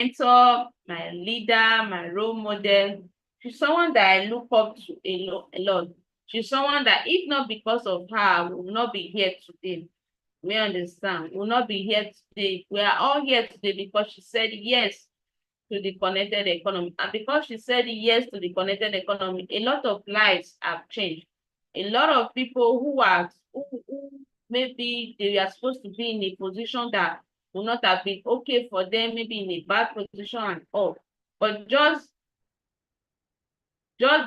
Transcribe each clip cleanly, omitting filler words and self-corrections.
mentor, my leader, my role model. She's someone that I look up to a lot. She's someone that, if not because of her, I will not be here today. We understand. We'll not be here today. We are all here today because she said yes to the connected economy. And because she said yes to the connected economy, a lot of lives have changed. A lot of people who maybe they are supposed to be in a position that will not have been okay for them, maybe in a bad position and all. But just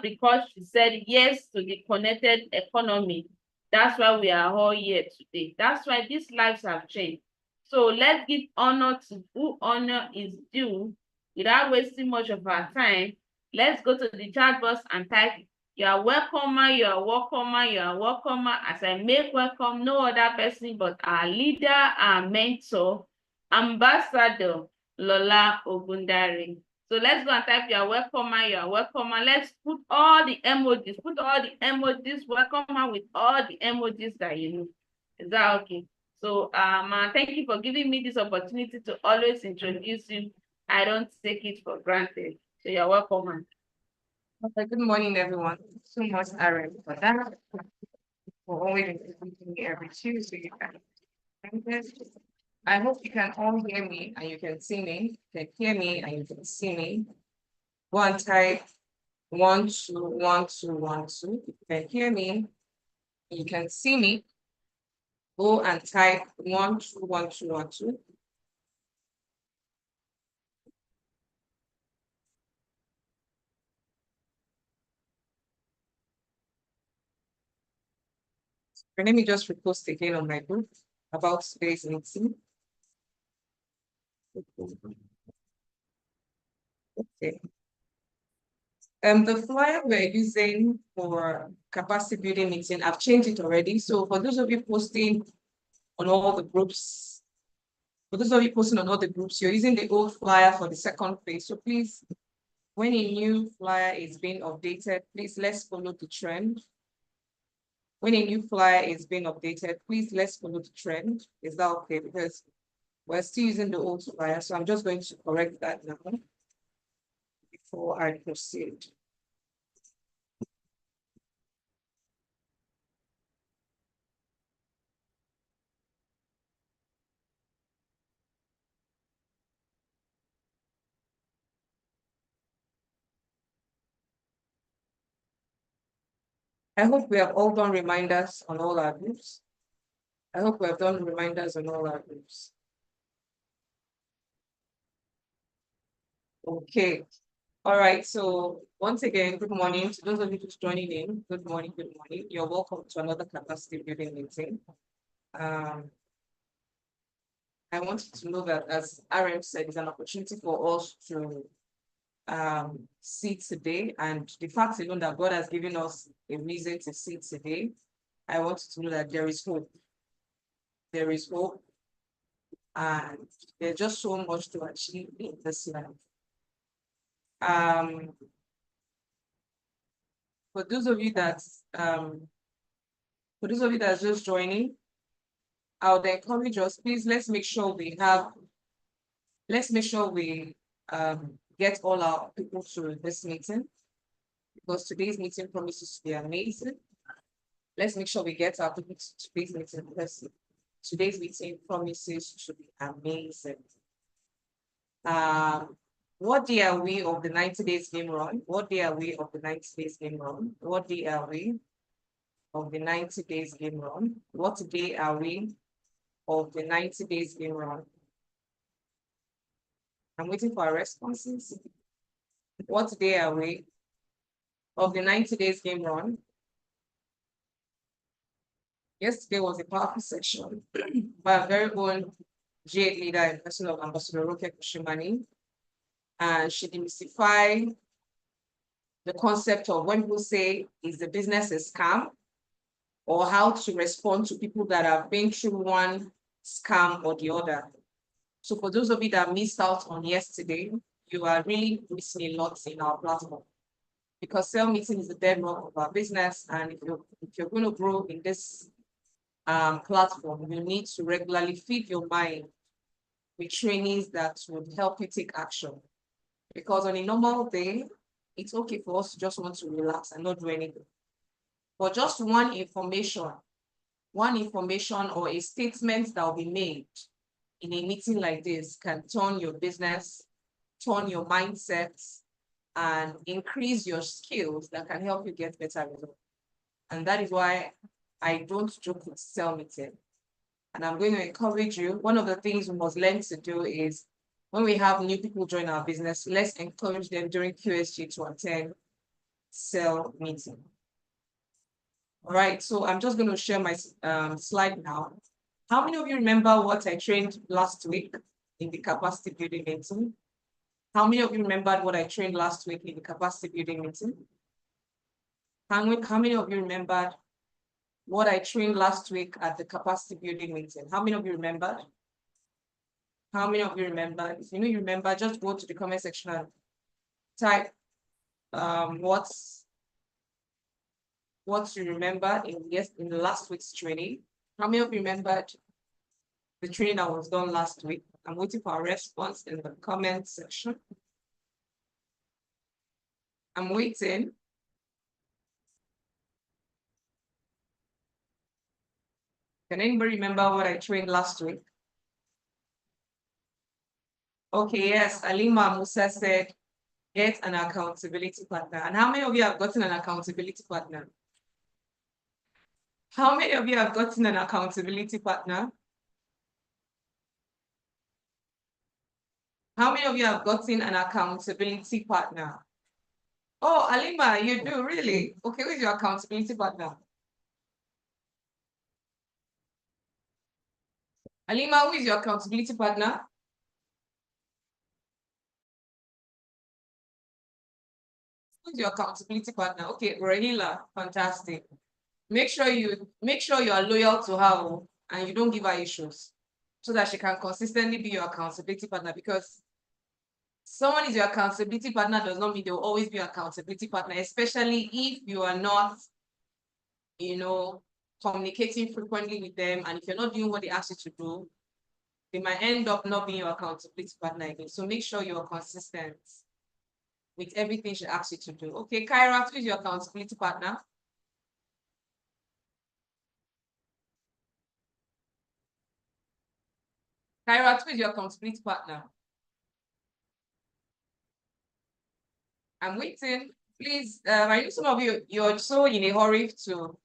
because she said yes to the connected economy, that's why we are all here today. That's why these lives have changed. So let's give honor to who honor is due without wasting much of our time. Let's go to the chat box and type, "You are welcome, you are welcome, you are welcome," as I make welcome no other person but our leader, our mentor, Ambassador Lola Ogundare. So let's go and type, "You are welcome, you are welcome." Let's put all the emojis, welcome her with all the emojis that you know. Is that okay? So thank you for giving me this opportunity to always introduce you. I don't take it for granted. So you're welcome, man. Okay, good morning, everyone. Thank you so much, Aaron, for that. For always introducing me every Tuesday. I hope you can all hear me and you can see me. You can hear me and you can see me. Go and type 1 2 1 2 1 2. If you can hear me and you can see me, go and type 1 2 1 2 1 2. Let me just repost again on my group about today's meeting. Okay. The flyer we're using for capacity building meeting, I've changed it already. So for those of you posting on all the groups, you're using the old flyer for the second phase. So please, when a new flyer is being updated, please let's follow the trend. When a new flyer is being updated, please let's follow the trend. Is that okay? Because we're still using the old flyer. So I'm just going to correct that now before I proceed. I hope we have all done reminders on all our groups. I hope we have done reminders on all our groups. Okay. All right. So once again, good morning to those of you just joining in. Good morning. Good morning. You're welcome to another capacity building meeting. I want you to know that, as RM said, it's an opportunity for us to see today, and the fact alone that God has given us a reason to see today, I want you to know that there is hope. There is hope, and there's just so much to achieve in this life. For those of you that's just joining, I would encourage us, please, let's make sure we get all our people to this meeting, because today's meeting promises to be amazing. Let's make sure we get our people to today's meeting, because today's meeting promises to be amazing. What day are we of the 90 days game run? What day are we of the 90 days game run? What day are we of the 90 days game run? What day are we of the 90 days game run? I'm waiting for our responses. What day are we of the 90 days game run? Yesterday was a powerful session by our very own G8 leader in person of Ambassador Roke Kushimani. And she demystified the concept of when people say, is the business a scam? Or how to respond to people that have been through one scam or the other. So for those of you that missed out on yesterday, you are really missing a lot in our platform, because sales meeting is the bedrock of our business. And if you're going to grow in this platform, you need to regularly feed your mind with trainings that would help you take action. Because on a normal day, it's okay for us to just want to relax and not do anything. But just one information or a statement that will be made in a meeting like this can turn your business, turn your mindset, and increase your skills that can help you get better results. And that is why I don't joke with sell meeting. And I'm going to encourage you. One of the things we must learn to do is when we have new people join our business, let's encourage them during QSG to attend sell meeting. All right, so I'm just going to share my slide now. How many of you remember what I trained last week in the capacity building meeting? How many of you remembered what I trained last week in the capacity building meeting? How many of you remembered what I trained last week at the capacity building meeting? How many of you remembered? How many of you remember? If you know you remember, just go to the comment section and type what you remember in the last week's training. How many of you remembered the training that was done last week? I'm waiting for a response in the comment section. I'm waiting. Can anybody remember what I trained last week? Okay, yes, Alima Musa said, get an accountability partner. And how many of you have gotten an accountability partner? How many of you have gotten an accountability partner? How many of you have gotten an accountability partner? Oh, Alima, you do, really? Okay, who's your accountability partner? Alima, who is your accountability partner? Who's your accountability partner? Okay, Rahila, fantastic. Make sure you are loyal to her and you don't give her issues so that she can consistently be your accountability partner, because someone is your accountability partner does not mean they will always be your accountability partner, especially if you are not, communicating frequently with them, and if you're not doing what they ask you to do, they might end up not being your accountability partner again. So make sure you're consistent with everything she asks you to do. Okay, Kyra, who is your accountability partner? Kyra, who is your accountability partner? I'm waiting. Please, I know some of you're so in a hurry to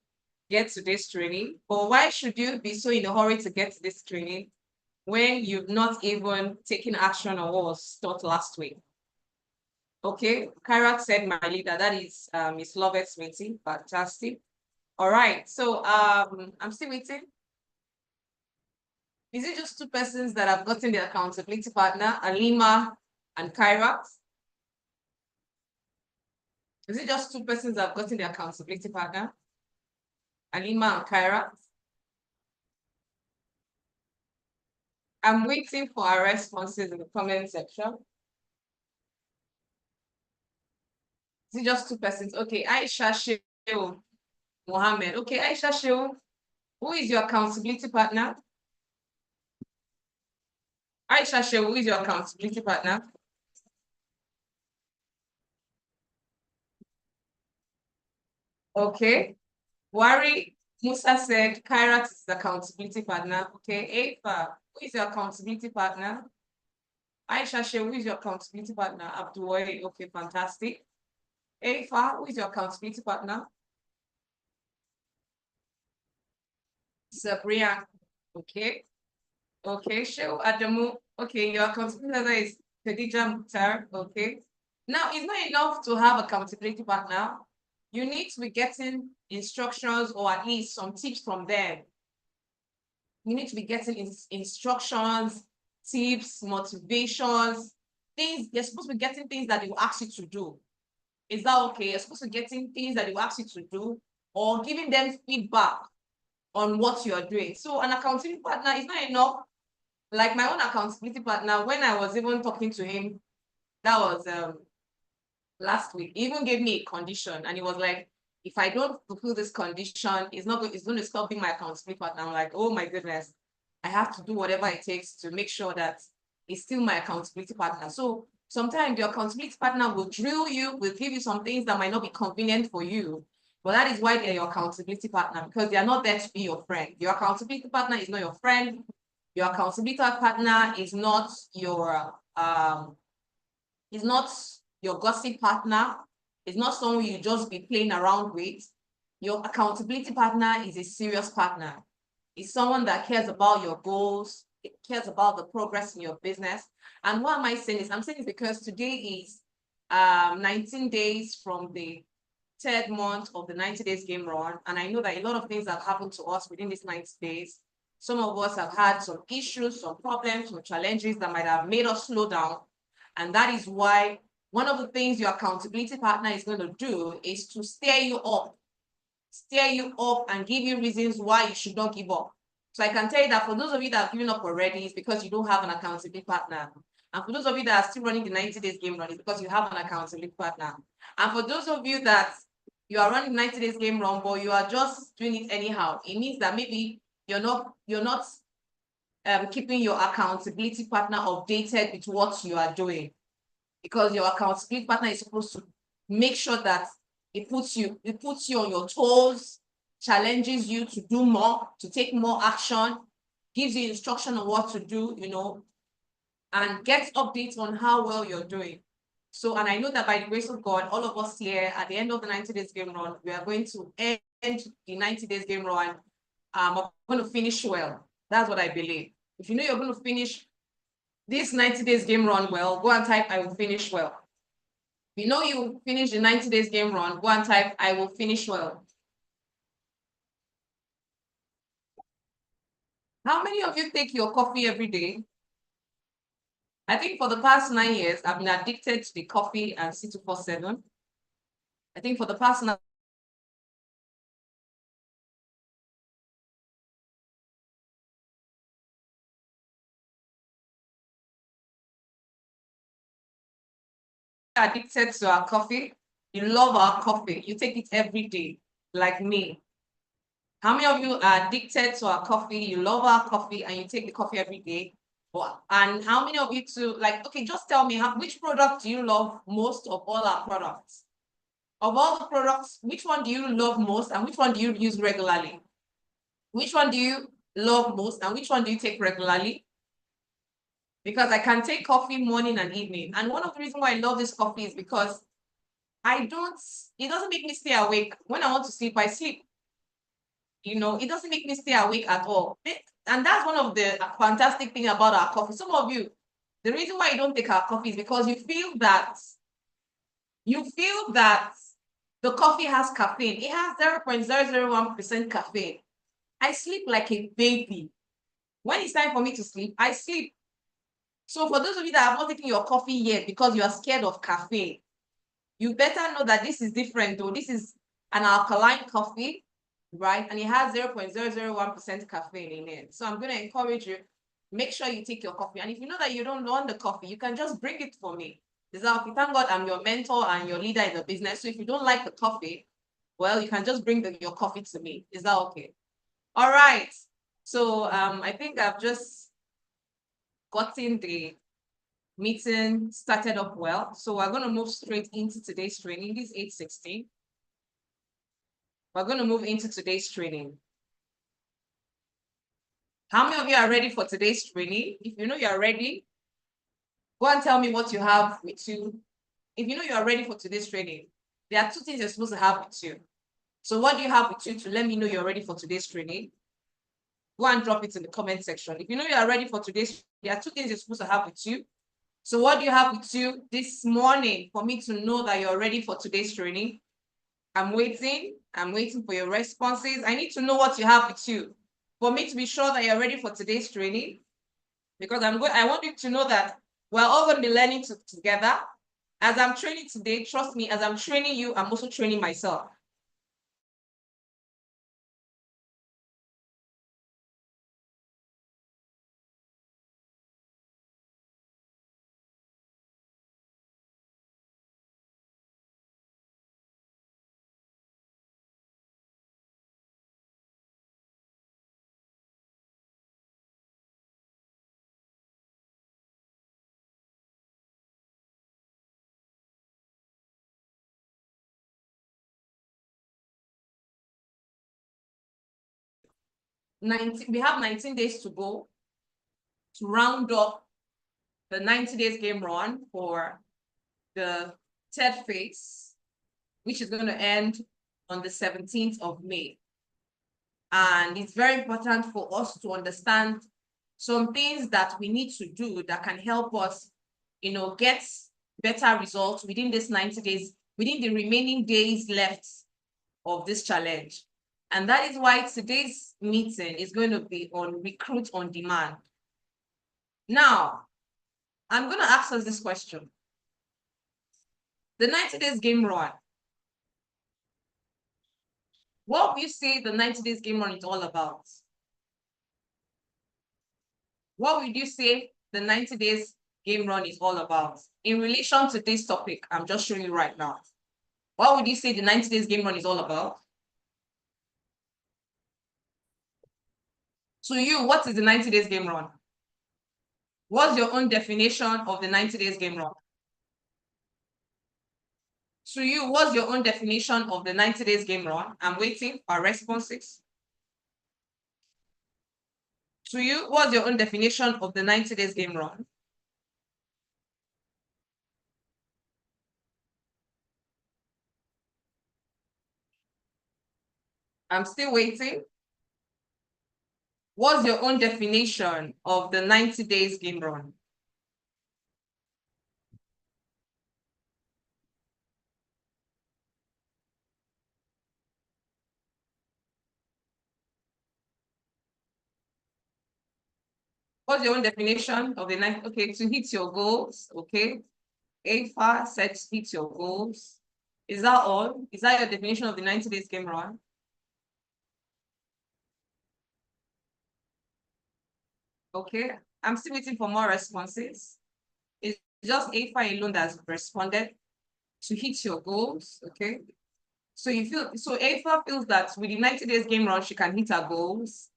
get to this training, but why should you be so in a hurry to get to this training when you've not even taken action on what was taught last week? Okay, Kyra said my leader, that is Miss Lovett's meeting. Fantastic. All right, so I'm still waiting. Is it just two persons that have gotten the accountability partner, Alima and Kyra? Is it just two persons that have gotten the accountability partner, Alima and Kyra? I'm waiting for our responses in the comment section. Is it just two persons? Okay, Aisha Shehu Mohammed. Okay, Aisha Shehu, who is your accountability partner? Aisha Shehu, who is your accountability partner? Okay. Wari Musa said Kairat is the accountability partner. Okay. Afa, who is your accountability partner? Aisha Shehu, who is your accountability partner? Abdul. Okay, fantastic. Afa, who is your accountability partner? Sabria. Okay. Okay, Shehu Adamu. Okay, your accountability partner is Khadija Mukhtar. Okay. Now, it's not enough to have accountability partner. You need to be getting instructions or at least some tips from them. You need to be getting instructions, tips, motivations, things. You're supposed to be getting things that they will ask you to do. Is that okay? You're supposed to be getting things that they will ask you to do, or giving them feedback on what you are doing. So an accountability partner is not enough. Like my own accountability partner, when I was even talking to him, that was last week, he even gave me a condition, and he was like, if I don't fulfill this condition, it's going to stop being my accountability partner. I'm like, oh my goodness, I have to do whatever it takes to make sure that is still my accountability partner. So sometimes your accountability partner will drill you, will give you some things that might not be convenient for you. But that is why they're your accountability partner, because they are not there to be your friend. Your accountability partner is not your friend. Your accountability partner is not your gossip partner. It's not someone you just be playing around with. Your accountability partner is a serious partner. It's someone that cares about your goals. It cares about the progress in your business. And why am I saying this? I'm saying this because today is 19 days from the third month of the 90 days game run. And I know that a lot of things have happened to us within these 90 days. Some of us have had some issues, some problems, some challenges that might have made us slow down. And that is why one of the things your accountability partner is going to do is to steer you up and give you reasons why you should not give up. So I can tell you that for those of you that have given up already, it's because you don't have an accountability partner. And for those of you that are still running the 90 days game run, it's because you have an accountability partner. And for those of you that you are running 90 days game run, but you are just doing it anyhow, it means that maybe you're not keeping your accountability partner updated with what you are doing, because your accountability partner is supposed to make sure that it puts you on your toes, challenges you to do more, to take more action, gives you instruction on what to do, and gets updates on how well you're doing. So, and I know that by the grace of God, all of us here at the end of the 90 days game run, we are going to end the 90 days game run. We're going to finish well. That's what I believe. If you know you're going to finish this 90 days game run well, go and type, I will finish well. If you know you finish the 90 days game run, go and type, I will finish well. How many of you take your coffee every day? I think for the past 9 years, I've been addicted to the coffee and C247. I think for the past 9 addicted to our coffee. You love our coffee. You take it every day, like me. How many of you are addicted to our coffee? You love our coffee and you take the coffee every day. And how many of you too, like, okay, just tell me, which product do you love most of all our products? Of all the products, which one do you love most and which one do you use regularly? Which one do you love most and which one do you take regularly? Because I can take coffee morning and evening. And one of the reasons why I love this coffee is because it doesn't make me stay awake. When I want to sleep, I sleep. It doesn't make me stay awake at all. And that's one of the fantastic things about our coffee. Some of you, the reason why you don't take our coffee is because you feel that the coffee has caffeine. It has 0.001% caffeine. I sleep like a baby. When it's time for me to sleep, I sleep. So for those of you that have not taken your coffee yet because you are scared of caffeine, you better know that this is different though. This is an alkaline coffee, right? And it has 0.001% caffeine in it. So I'm going to encourage you, make sure you take your coffee. And if you know that you don't want the coffee, you can just bring it for me. Is that okay? Thank God I'm your mentor and your leader in the business. So if you don't like the coffee, well, you can just bring your coffee to me. Is that okay? All right. So I think I've just gotten the meeting started up well. So we're going to move straight into today's training. This is 8:16. We're going to move into today's training. How many of you are ready for today's training? If you know you're ready, go and tell me what you have with you. If you know you are ready for today's training, there are 2 things you're supposed to have with you. So what do you have with you to let me know you're ready for today's training? Go and drop it in the comment section. If you know you are ready for today's, there are 2 things you're supposed to have with you. So what do you have with you this morning for me to know that you're ready for today's training? I'm waiting for your responses. I need to know what you have with you for me to be sure that you're ready for today's training, because I want you to know that we're all going to be learning together. As I'm training today, trust me, as I'm training you, I'm also training myself. we have 19 days to go to round up the 90 days game run for the third phase, which is going to end on the 17th of May. And it's very important for us to understand some things that we need to do that can help us, get better results within this 90 days, within the remaining days left of this challenge. And that is why today's meeting is going to be on recruit on demand. Now, I'm going to ask us this question. The 90 days game run. What would you say the 90 days game run is all about? What would you say the 90 days game run is all about? In relation to this topic, I'm just showing you right now. What would you say the 90 days game run is all about? To you, what is the 90 days game run? What's your own definition of the 90 days game run? To you, what's your own definition of the 90 days game run? I'm waiting for responses. To you, what's your own definition of the 90 days game run? I'm still waiting. What's your own definition of the 90 days game run? What's your own definition of the 90? Okay, to hit your goals, okay. AFA said to hit your goals. Is that all? Is that your definition of the 90 days game run? Okay, I'm still waiting for more responses. It's just AFA alone that's responded to hit your goals, okay? So AFA feels that with the 90 days game run, she can hit her goals.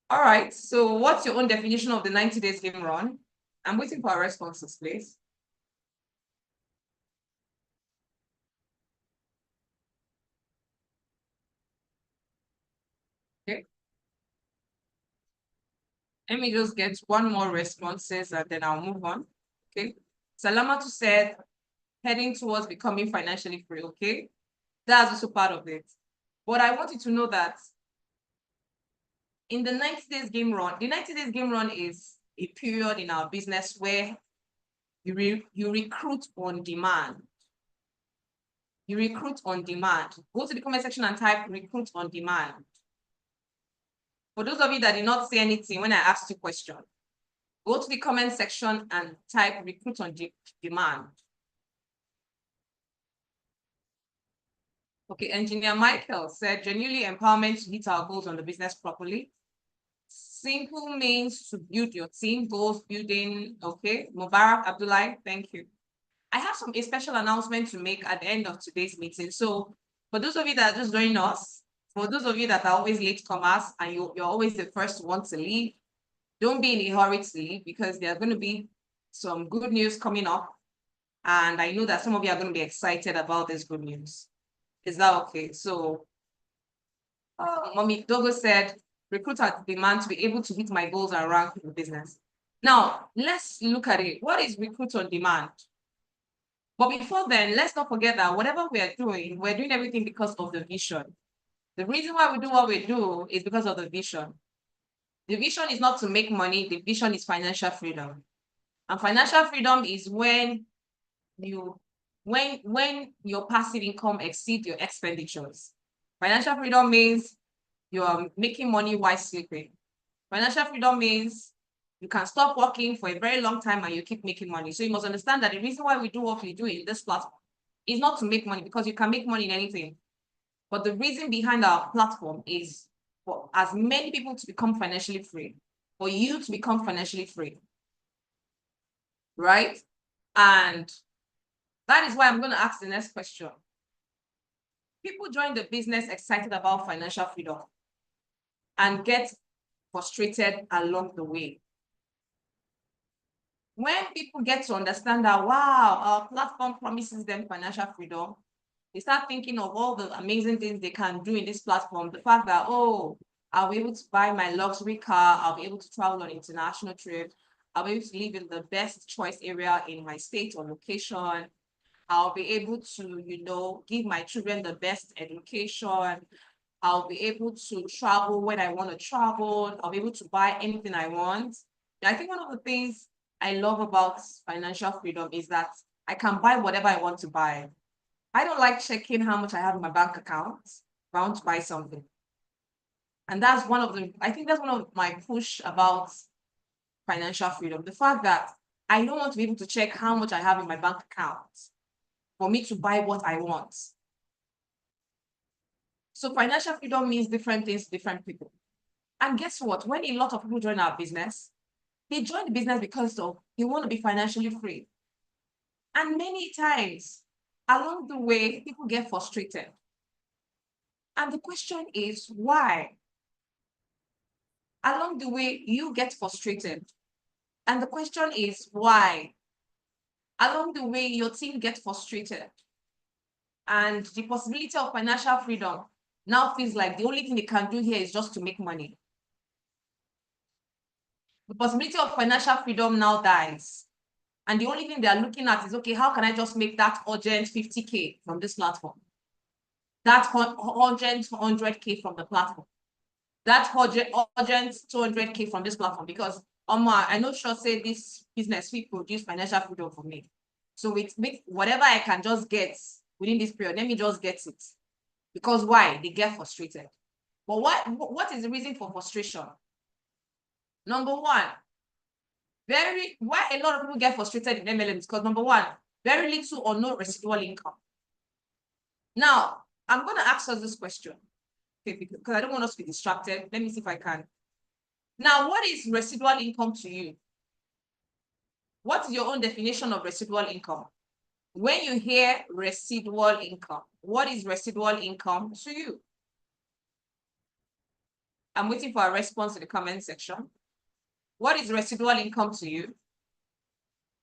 All right, so what's your own definition of the 90 days game run? I'm waiting for our responses, please. Okay. Let me just get one more responses and then I'll move on. Okay. Salamatu said, heading towards becoming financially free. Okay. That's also part of it. But I want you to know that in the 90 days game run, the 90 days game run is a period in our business where you recruit on demand. You recruit on demand. Go to the comment section and type recruit on demand. For those of you that did not say anything when I asked you a question, go to the comment section and type recruit on demand. Okay, Engineer Michael said, genuinely empowerment to hit our goals on the business properly. Simple means to build your team, goals building. Okay, Mubarak Abdullah, thank you. I have a special announcement to make at the end of today's meeting. So for those of you that are just joining us, for those of you that are always late comers and you're always the first one to leave, don't be in a hurry to leave because there's going to be some good news coming up. And I know that some of you are going to be excited about this good news. Is that okay? So, Mommy Dogo said, recruit at demand to be able to hit my goals and rank in the business. Now, let's look at it. What is recruit on demand? But before then, let's not forget that whatever we're doing everything because of the vision. The reason why we do what we do is because of the vision. The vision is not to make money. The vision is financial freedom. And financial freedom is when your passive income exceeds your expenditures. Financial freedom means you are making money while sleeping. Financial freedom means you can stop working for a very long time and you keep making money. So you must understand that the reason why we do what we do in this platform is not to make money, because you can make money in anything. But the reason behind our platform is for as many people to become financially free, for you to become financially free, right? And that is why I'm going to ask the next question. People join the business excited about financial freedom and get frustrated along the way. When people get to understand that, wow, our platform promises them financial freedom, they start thinking of all the amazing things they can do in this platform. The fact that, oh, I'll be able to buy my luxury car. I'll be able to travel on international trips. I'll be able to live in the best choice area in my state or location. I'll be able to, give my children the best education. I'll be able to travel when I want to travel. I'll be able to buy anything I want. I think one of the things I love about financial freedom is that I can buy whatever I want to buy. I don't like checking how much I have in my bank account if I want to buy something. And that's I think that's one of my push about financial freedom. The fact that I don't want to be able to check how much I have in my bank account for me to buy what I want. So financial freedom means different things to different people. And guess what? When a lot of people join our business, they join the business because they want to be financially free. And many times along the way, people get frustrated. And the question is, why? Along the way, you get frustrated. And the question is, why? Along the way, your team gets frustrated. And the possibility of financial freedom now feels like the only thing they can do here is just to make money. The possibility of financial freedom now dies. And the only thing they are looking at is, okay, how can I just make that urgent 50K from this platform? That urgent 100K from the platform? That urgent 200K from this platform? Because I know sure say this business will produce financial freedom for me. So with whatever I can just get within this period, let me just get it. Because why? They get frustrated. But what is the reason for frustration? Number one, why a lot of people get frustrated in MLMs? Because number one, very little or no residual income. Now, I'm going to ask us this question, okay, because I don't want us to be distracted. Let me see if I can. Now, what is residual income to you? What is your own definition of residual income? When you hear residual income, what is residual income to you? I'm waiting for a response in the comment section. What is residual income to you?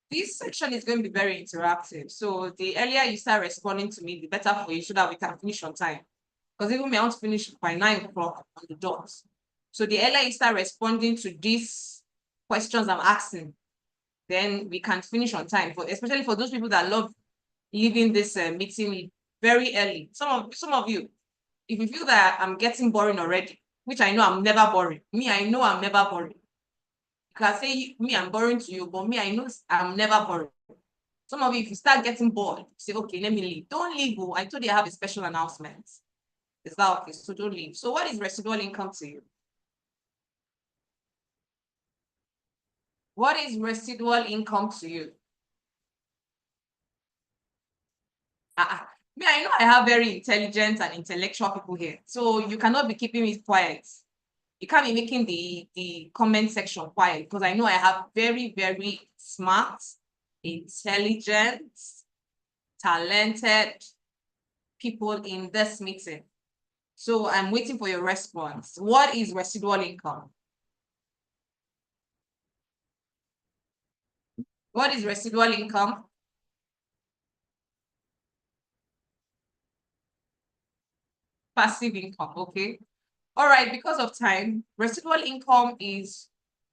This section is going to be very interactive. So the earlier you start responding to me, the better for you so that we can finish on time. Because even me, I want to finish by 9 o'clock on the dot. So the earlier you start responding to these questions I'm asking, then we can finish on time. Especially for those people that love leaving this meeting very early. Some of you, if you feel that I'm getting boring already, which I know I'm never boring. Me, I know I'm never boring. You can say me, I'm boring to you, but me, I know I'm never boring. Some of you, if you start getting bored, say, okay, let me leave. Don't leave. I told you I have a special announcement. Is that okay? So don't leave. So what is residual income to you? What is residual income to you? Me, I know I have very intelligent and intellectual people here. So you cannot be keeping me quiet. You can't be making the comment section quiet because I know I have very, very smart, intelligent, talented people in this meeting. So I'm waiting for your response. What is residual income? What is residual income? Passive income, okay. All right, because of time, residual income is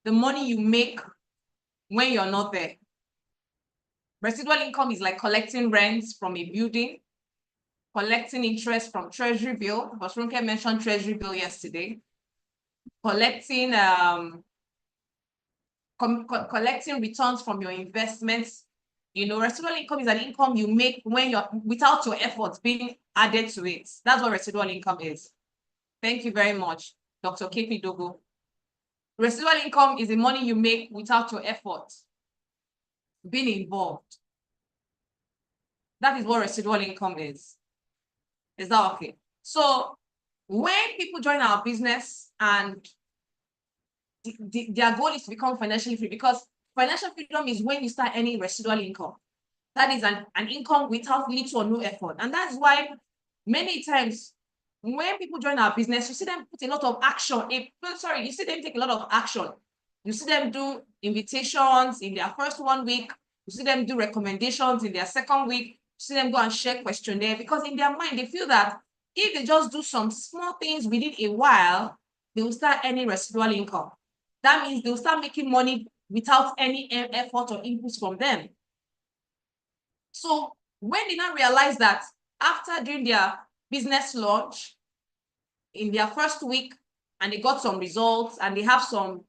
the money you make when you're not there. Residual income is like collecting rents from a building, collecting interest from treasury bill, because Ronke mentioned treasury bill yesterday, collecting collecting returns from your investments. Residual income is an income you make when you're without your efforts being added to it. That's what residual income is. Thank you very much, Dr. KP Dogo. Residual income is the money you make without your effort being involved. That is what residual income is. Is that okay? So when people join our business and their goal is to become financially free, because financial freedom is when you start earning residual income. That is an income without little or no effort. And that's why many times when people join our business, you see them put a lot of action. You see them take a lot of action. You see them do invitations in their first 1 week. You see them do recommendations in their second week. You see them go and share questionnaire, because in their mind, they feel that if they just do some small things within a while, they will start earning residual income. That means they'll start making money without any effort or inputs from them. So when they now realize that after doing their business launch in their first week, and they got some results, and they have some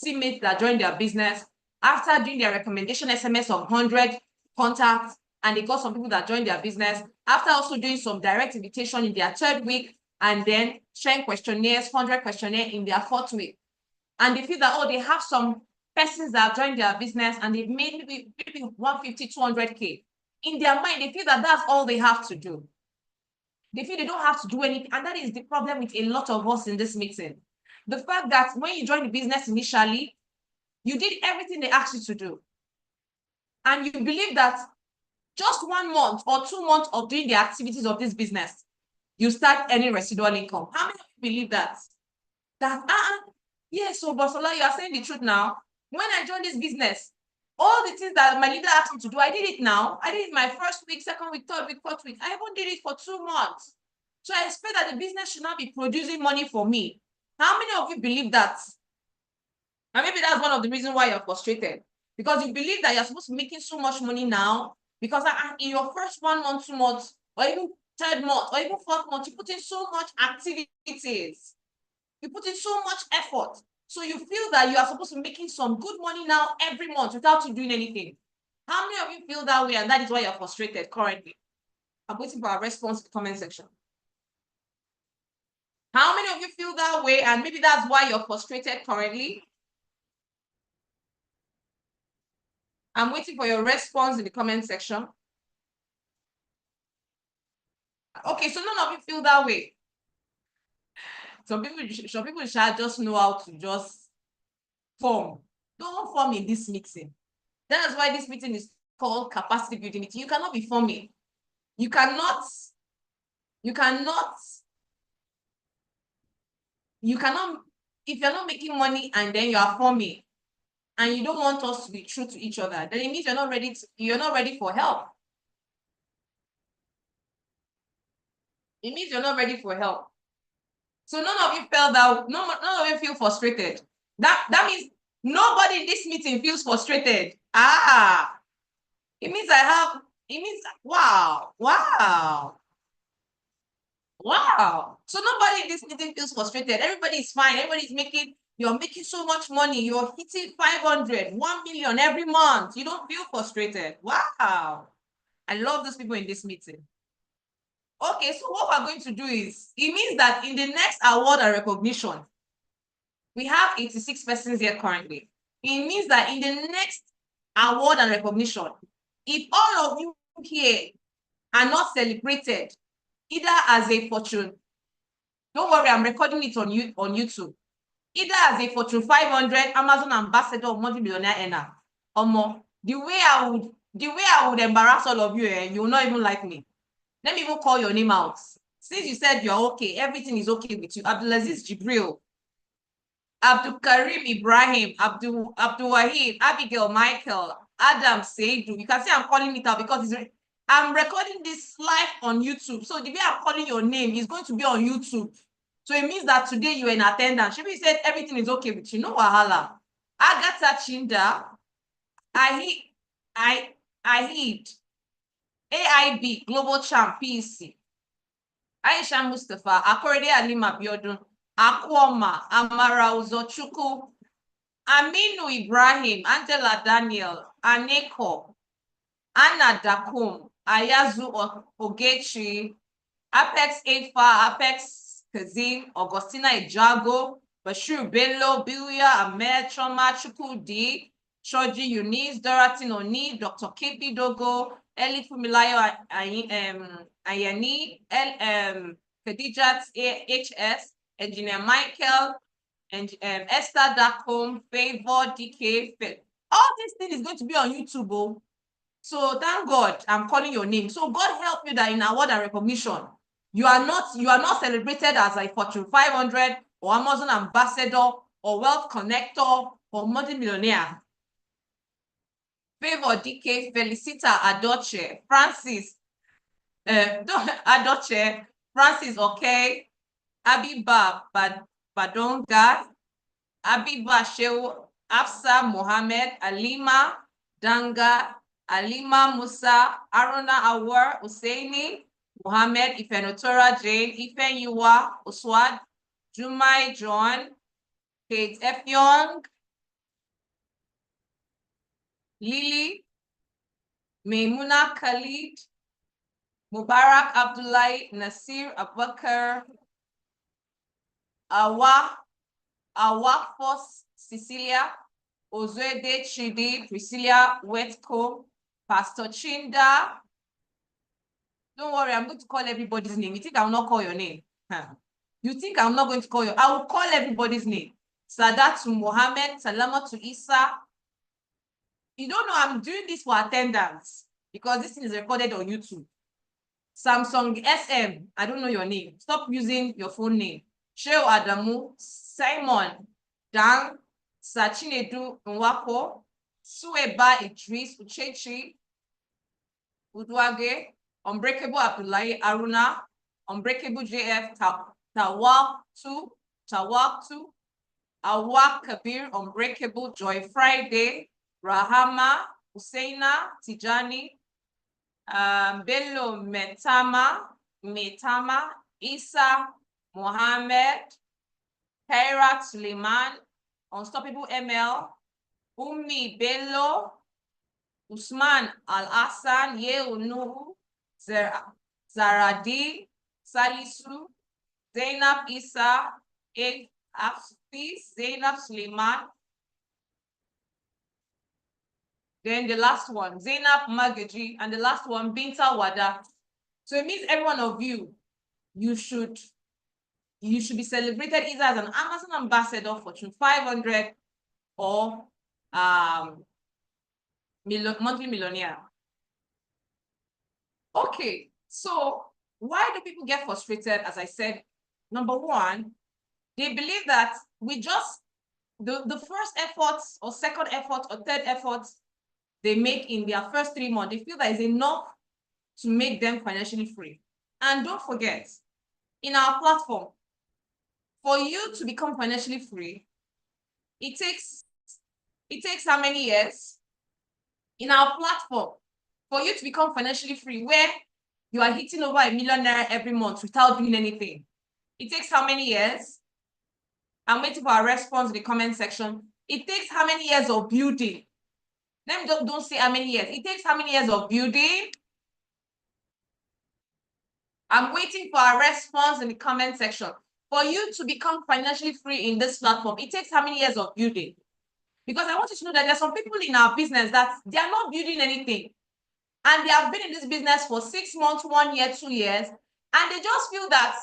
teammates that joined their business, after doing their recommendation SMS of 100 contacts, and they got some people that joined their business, after also doing some direct invitation in their third week, and then sharing questionnaires, 100 questionnaire in their fourth week. And they feel that, oh, they have some persons that have joined their business and they've made maybe 150, 200K. In their mind, they feel that that's all they have to do. They feel they don't have to do anything. And that is the problem with a lot of us in this meeting. The fact that when you join the business initially, you did everything they asked you to do. And you believe that just 1 month or 2 months of doing the activities of this business, you start earning residual income. How many of you believe that? Yes, so Bosola, you are saying the truth now. When I joined this business, all the things that my leader asked me to do, I did it now. I did it my first week, second week, third week, fourth week. I even did it for 2 months. So I expect that the business should not be producing money for me. How many of you believe that? And maybe that's one of the reasons why you're frustrated. Because you believe that you're supposed to be making so much money now. Because in your first 1 month, 2 months, or even third month, or even fourth month, you put in so much activities. You put in so much effort. So you feel that you are supposed to be making some good money now every month without you doing anything. How many of you feel that way, and that is why you're frustrated currently? I'm waiting for a response in the comment section. How many of you feel that way, and maybe that's why you're frustrated currently? I'm waiting for your response in the comment section. Okay, so none of you feel that way. Some people shall just know how to just form. Don't form in this meeting. That's why this meeting is called capacity building meeting. You cannot be forming. You cannot, if you're not making money and then you are forming and you don't want us to be true to each other, then it means you're not ready for help. It means you're not ready for help. So none of you felt that, none of you feel frustrated. That means nobody in this meeting feels frustrated. It means wow. So nobody in this meeting feels frustrated. Everybody is fine. You're making so much money. You're hitting 500, 1 million every month. You don't feel frustrated. Wow. I love those people in this meeting. Okay, so what we're going to do is, it means that in the next award and recognition, we have 86 persons here currently. It means that in the next award and recognition, if all of you here are not celebrated, either as a Fortune, don't worry, I'm recording it on YouTube, either as a Fortune 500 Amazon ambassador or multi-millionaire earner, the way I would embarrass all of you, you will not even like me. Let me even call your name out. Since you said you're okay, everything is okay with you. Abdulaziz Jibril, Abdul Karim Ibrahim, Abdul Wahid, Abigail Michael, Adam Seidu. You can see I'm calling it out because I'm recording this live on YouTube. So the way I'm calling your name is going to be on YouTube. So it means that today you were in attendance. She said everything is okay with you. No wahala. Agatha Chinda, Ahid, AIB, Global Champ, PC. Aisha Mustafa, Akorede Alima Biodun, Akwoma, Amara Uzochukwu, Aminu Ibrahim, Angela Daniel, Aneko, Anna Dakum, Ayazu Ogechi, Apex Efa, Apex Kazim, Augustina Ejago, Bashir Bello, Bilia, Ahmed, Choma, Chukudi, Shoji Eunice, Dorothy Oni, Dr. KP Dogo, Eli Fumilayo Ayani, Khadijat HS, Engineer Michael, and Esther Dakom, Favor, DK. All this thing is going to be on YouTube. Oh. So thank God I'm calling your name. So God help you that in award and recognition, you are not celebrated as a Fortune 500 or Amazon ambassador or wealth connector or multi-millionaire. Favor, DK, Felicita, Adoche, Francis, Adoche, Francis, okay, Abiba, Badonga, Abiba Shehu, Afsa Mohammed, Alima Danga, Alima Musa, Aruna Awar, Husseini, Mohammed, Ifenotora Jane, Ifenyuwa, Uswad, Jumai John, Kate Efyong, Lily, Maimuna Khalid, Mubarak Abdullahi, Nasir Abubakar, Awakfos Cecilia, Ozwede Chidi, Priscilla Wetko, Pastor Chinda. Don't worry, I'm going to call everybody's name. You think I will not call your name? Huh? You think I'm not going to call you? I will call everybody's name. Sadatu Mohammed, Salama to Isa. You don't know I'm doing this for attendance because this thing is recorded on YouTube. Samsung SM, I don't know your name. Stop using your phone name. Sheo Adamu, Simon, Dan, Sachinedu Nwako, Sueba Idris, Uchechi, Udwage, Unbreakable Abdullahi Aruna, Unbreakable JF, Tawak 2, Awak Kabir, Unbreakable Joy Friday, Rahama, Husseina, Tijani, Bello Metama, Isa, Mohammed, Kairat Suleiman, Unstoppable ML, Ummi Bello, Usman Al-Hassan, Yeo Nuhu, Zaradi, Salisu, Zainab Isa, Afis, Zainab Suleiman. Then the last one, Zainab Magaji, and the last one, Binta Wada. So it means every one of you, you should be celebrated either as an Amazon ambassador, Fortune 500, or monthly millionaire. Okay, so why do people get frustrated? As I said, number one, they believe that the first efforts or second effort or third effort they make in their first 3 months, they feel that is enough to make them financially free. And don't forget, in our platform, for you to become financially free, it takes how many years? In our platform, for you to become financially free, where you are hitting over $1 million every month without doing anything, it takes how many years? I'm waiting for a response in the comment section. It takes how many years of building? Let me don't say how many years. It takes how many years of building? I'm waiting for a response in the comment section. For you to become financially free in this platform, it takes how many years of building? Because I want you to know that there are some people in our business that they are not building anything. And they have been in this business for 6 months, 1 year, 2 years. And they just feel that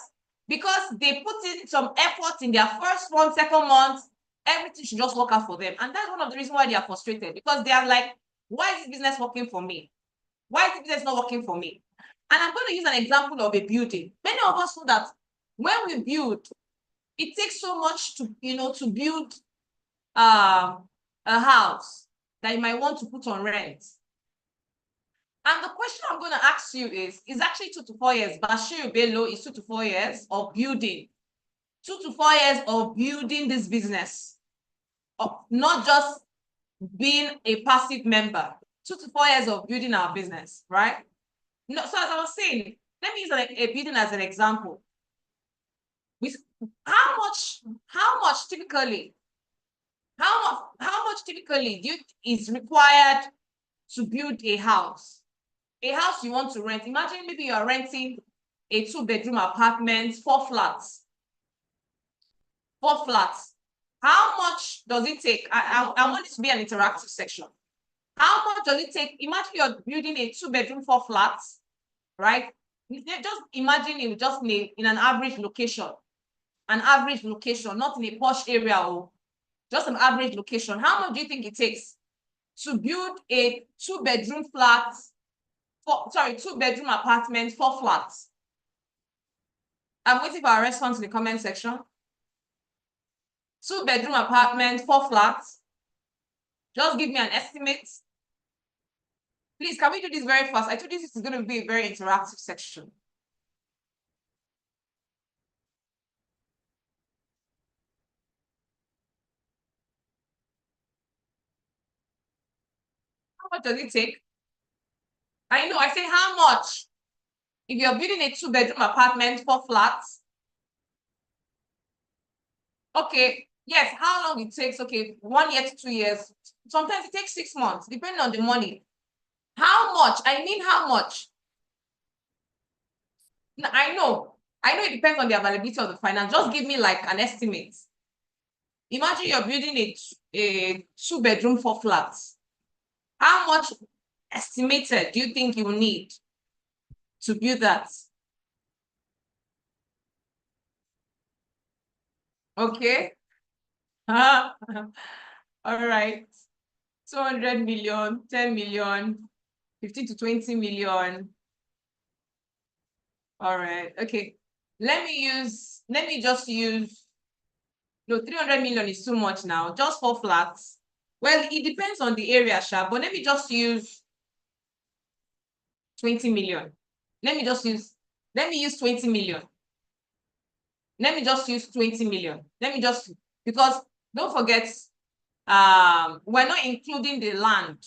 because they put in some effort in their first month, second month, everything should just work out for them. And that's one of the reasons why they are frustrated, because they are like, why is this business working for me? Why is this business not working for me? And I'm going to use an example of a building. Many of us know that when we build, it takes so much to, to build a house that you might want to put on rent. And the question I'm going to ask you is actually 2 to 4 years. Bashir Bello is 2 to 4 years of building. 2 to 4 years of building this business, of not just being a passive member. 2 to 4 years of building our business, right? No, so as I was saying, let me use a building as an example. With how much typically is required to build a house? A house you want to rent. Imagine maybe you are renting a 2-bedroom apartment, 4 flats. 4 flats. How much does it take? I want this to be an interactive section. How much does it take? Imagine you're building a 2-bedroom, 4 flats, right? Just imagine it just in an average location. An average location, not in a posh area, or just an average location. How much do you think it takes to build a 2-bedroom flat? 2-bedroom apartment, 4 flats. I'm waiting for a response in the comment section. 2-bedroom apartment, 4 flats. Just give me an estimate. Please, can we do this very fast? I told you this is going to be a very interactive section. much does it take? I know, I say how much? If you're building a 2-bedroom apartment, 4 flats, okay, yes, how long it takes? Okay, 1 year to 2 years. Sometimes it takes 6 months, depending on the money. How much? I mean, how much? I know it depends on the availability of the finance. Just give me like an estimate. Imagine you're building a 2-bedroom, 4 flats. How much estimated do you think you need to build that? Okay. All right. 200 million, 10 million, 15 to 20 million. All right. Okay. Let me just use, no, 300 million is too much now. Just 4 flats. Well, it depends on the area, Sha, but let me just use 20 million. Let me use 20 million. Let me just use 20 million. Because don't forget, we're not including the land.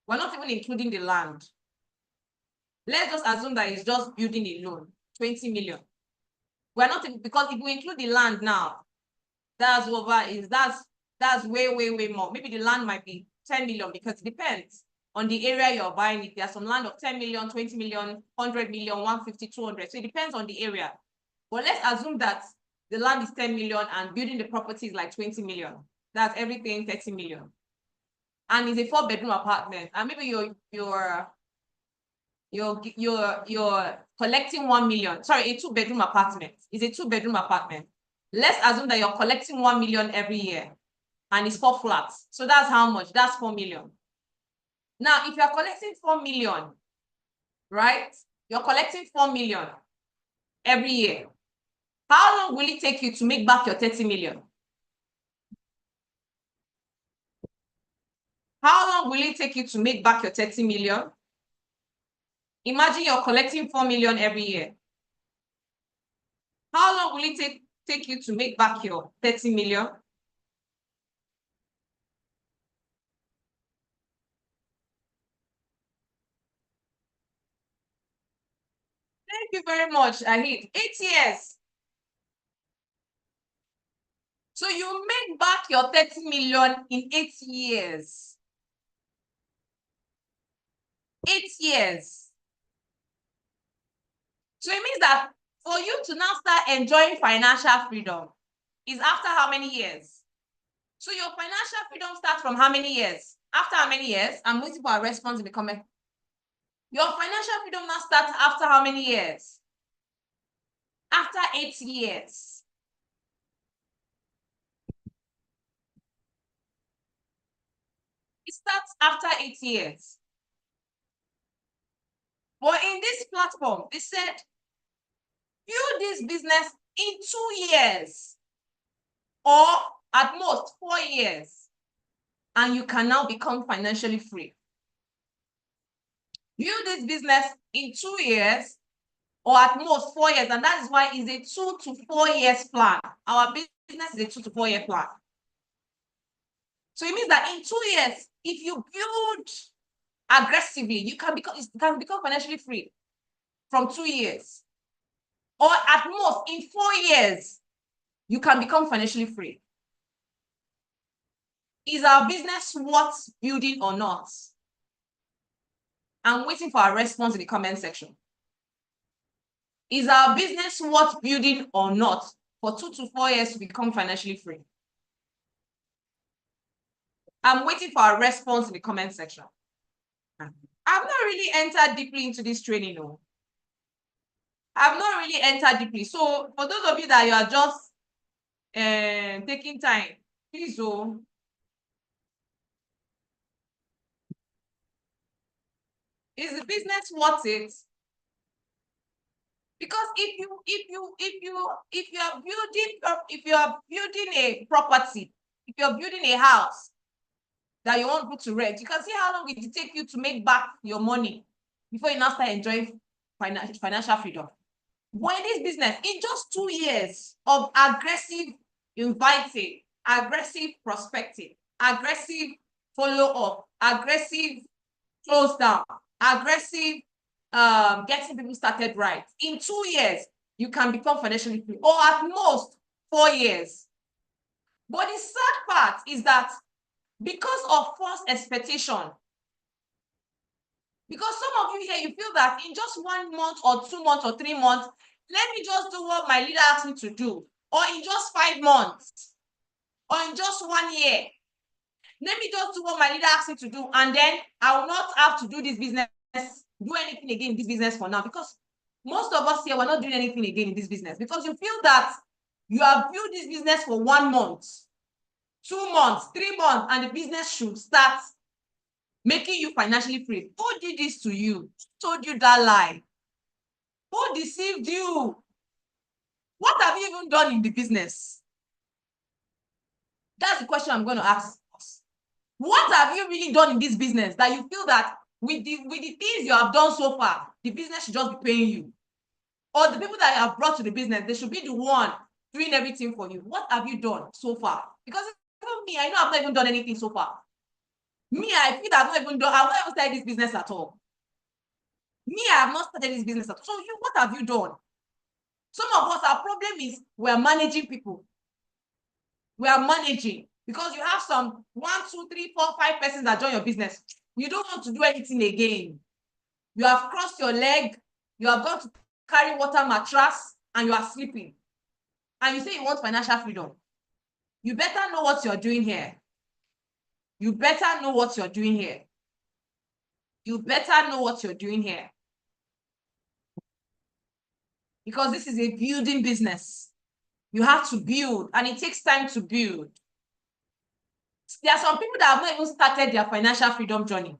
We're not even including the land. Let's just assume that it's just building alone, 20 million. We're not, because if we include the land now, that's way, way, way more. Maybe the land might be 10 million because it depends on the area you're buying it. There's some land of 10 million, 20 million, 100 million, 150, 200. So it depends on the area. But let's assume that the land is 10 million and building the property is like 20 million. That's everything 30 million. And it's a 4-bedroom apartment. And maybe you're collecting 1 million. Sorry, a 2-bedroom apartment. It's a 2-bedroom apartment. Let's assume that you're collecting 1 million every year and it's 4 flats. So that's how much? That's 4 million. Now, if you're collecting 4 million, right? You're collecting 4 million every year. How long will it take you to make back your 30 million? How long will it take you to make back your 30 million? Imagine you're collecting 4 million every year. How long will it take you to make back your 30 million? Thank you very much, Ahid. 8 years. So you make back your 30 million in 8 years. 8 years. So it means that for you to now start enjoying financial freedom is after how many years? So your financial freedom starts from how many years? After how many years? I'm waiting for a response in the comment. Your financial freedom now starts after how many years? After 8 years. It starts after 8 years. But in this platform, they said, build this business in 2 years or at most 4 years, and you can now become financially free. Build this business in 2 years or at most 4 years, and that is why it's a 2 to 4 years plan. Our business is a 2 to 4 year plan. So it means that in 2 years, if you build aggressively, you can become financially free from 2 years. Or at most, in 4 years, you can become financially free. Is our business worth building or not? I'm waiting for a response in the comment section. Is our business worth building or not for 2 to 4 years to become financially free? I'm waiting for a response in the comment section. I've not really entered deeply into this training, no. I've not really entered deeply. So for those of you that you are just taking time, please, oh, is the business worth it? Because if you are building a property, if you're building a house that you want people to rent, you can see how long it take you to make back your money before you now start enjoying financial freedom. But in this business, in just 2 years of aggressive inviting, aggressive prospecting, aggressive follow up, aggressive close down, aggressive getting people started right. In 2 years, you can become financially free, or at most 4 years. But the sad part is that because of false expectation, because some of you here, you feel that in just 1 month or 2 months or 3 months, let me just do what my leader asked me to do, or in just 5 months, or in just 1 year, let me just do what my leader asked me to do, and then I will not have to do this business, do anything again in this business for now. Because most of us here, we're not doing anything again in this business because you feel that you have built this business for 1 month, 2 months, 3 months, and the business should start making you financially free. Who did this to you? Who told you that lie? Who deceived you? What have you even done in the business? That's the question I'm going to ask us. What have you really done in this business that you feel that with the things you have done so far, the business should just be paying you? Or the people that you have brought to the business, they should be the one doing everything for you. What have you done so far? Because even me, I know I've not even done anything so far. Me, I feel that I've not even started this business at all. Me, I have not started this business at all. So you, what have you done? Some of us, our problem is we're managing people. We are managing because you have some 1, 2, 3, 4, 5 persons that join your business. You don't want to do anything again. You have crossed your leg. You have gone to carry water mattress and you are sleeping. And you say you want financial freedom. You better know what you're doing here. You better know what you're doing here. You better know what you're doing here. Because this is a building business. You have to build, and it takes time to build. There are some people that have not even started their financial freedom journey.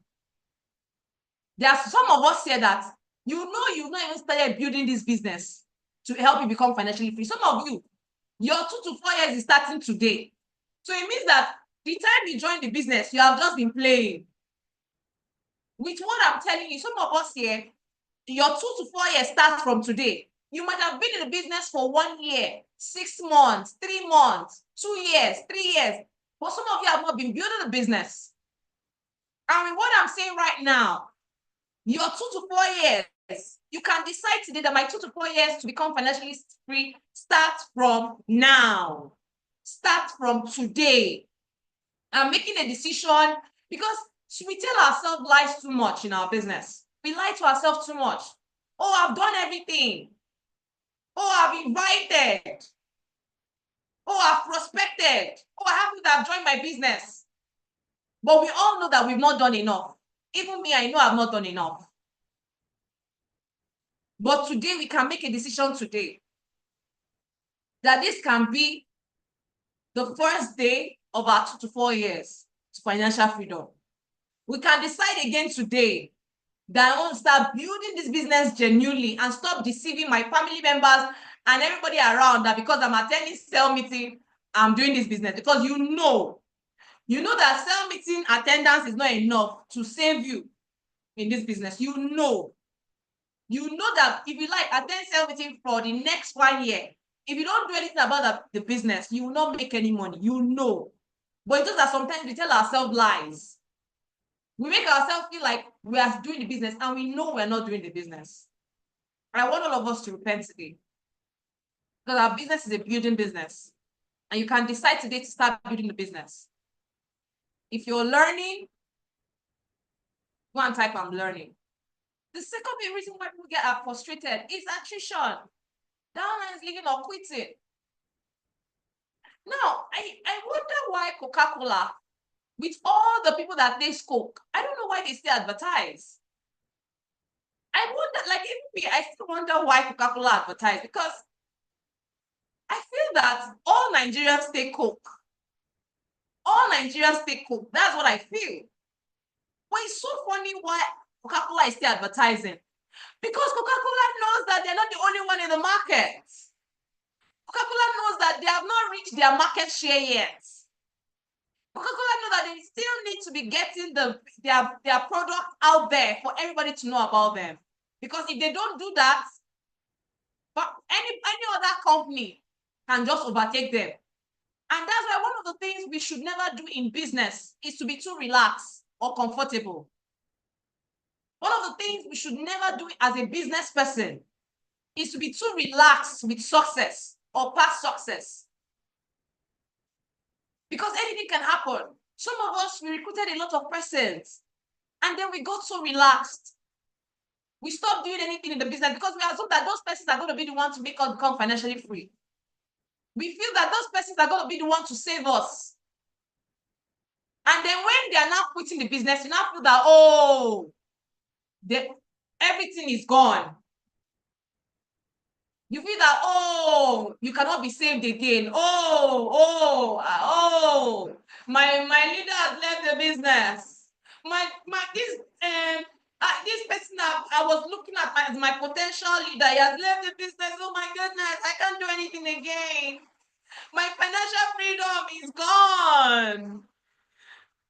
There are some of us here that you know you've not even started building this business to help you become financially free. Some of you, your 2 to 4 years is starting today. So it means that the time you join the business, you have just been playing. With what I'm telling you, some of us here, your 2 to 4 years starts from today. You might have been in the business for 1 year, 6 months, 3 months, 2 years, 3 years. But some of you have not been building the business. And with what I'm saying right now, your 2 to 4 years, you can decide today that my 2 to 4 years to become financially free starts from now. Start from today. I'm making a decision because we tell ourselves lies too much in our business. We lie to ourselves too much. Oh, I've done everything. Oh, I've invited. Oh, I've prospected. Oh, I happen to have joined my business. But we all know that we've not done enough. Even me, I know I've not done enough. But today, we can make a decision today that this can be the first day of our 2 to 4 years to financial freedom. We can decide again today that I want to start building this business genuinely and stop deceiving my family members and everybody around that because I'm attending sale meeting, I'm doing this business. Because you know that sale meeting attendance is not enough to save you in this business. You know that if you like attend sale meeting for the next 1 year, if you don't do anything about the business, you will not make any money. You know. But it's just that sometimes we tell ourselves lies. We make ourselves feel like we are doing the business and we know we're not doing the business. I want all of us to repent today. Because our business is a building business. And you can decide today to start building the business. If you're learning, go and type I'm learning. The second reason why people get frustrated is attrition. That one is leaving or quitting. Now, I wonder why Coca-Cola, with all the people that they Coke, I don't know why they still advertise. I wonder, like even me, I still wonder why Coca-Cola advertise, because I feel that all Nigerians take Coke. All Nigerians take Coke. That's what I feel. But it's so funny why Coca-Cola is still advertising. Because Coca-Cola knows that they're not the only one in the market. Coca-Cola knows that they have not reached their market share yet. Coca-Cola knows that they still need to be getting their product out there for everybody to know about them. Because if they don't do that, but any other company can just overtake them. And that's why one of the things we should never do in business is to be too relaxed or comfortable. One of the things we should never do as a business person is to be too relaxed with success or past success. Because anything can happen. Some of us, we recruited a lot of persons and then we got so relaxed. We stopped doing anything in the business because we assume that those persons are going to be the ones to make us become financially free. We feel that those persons are going to be the ones to save us. And then when they are now quitting the business, you now feel that, oh, everything is gone. You feel that, oh, you cannot be saved again. Oh, my leader has left the business. This person I was looking at as my potential leader, he has left the business. Oh my goodness, I can't do anything again. My financial freedom is gone.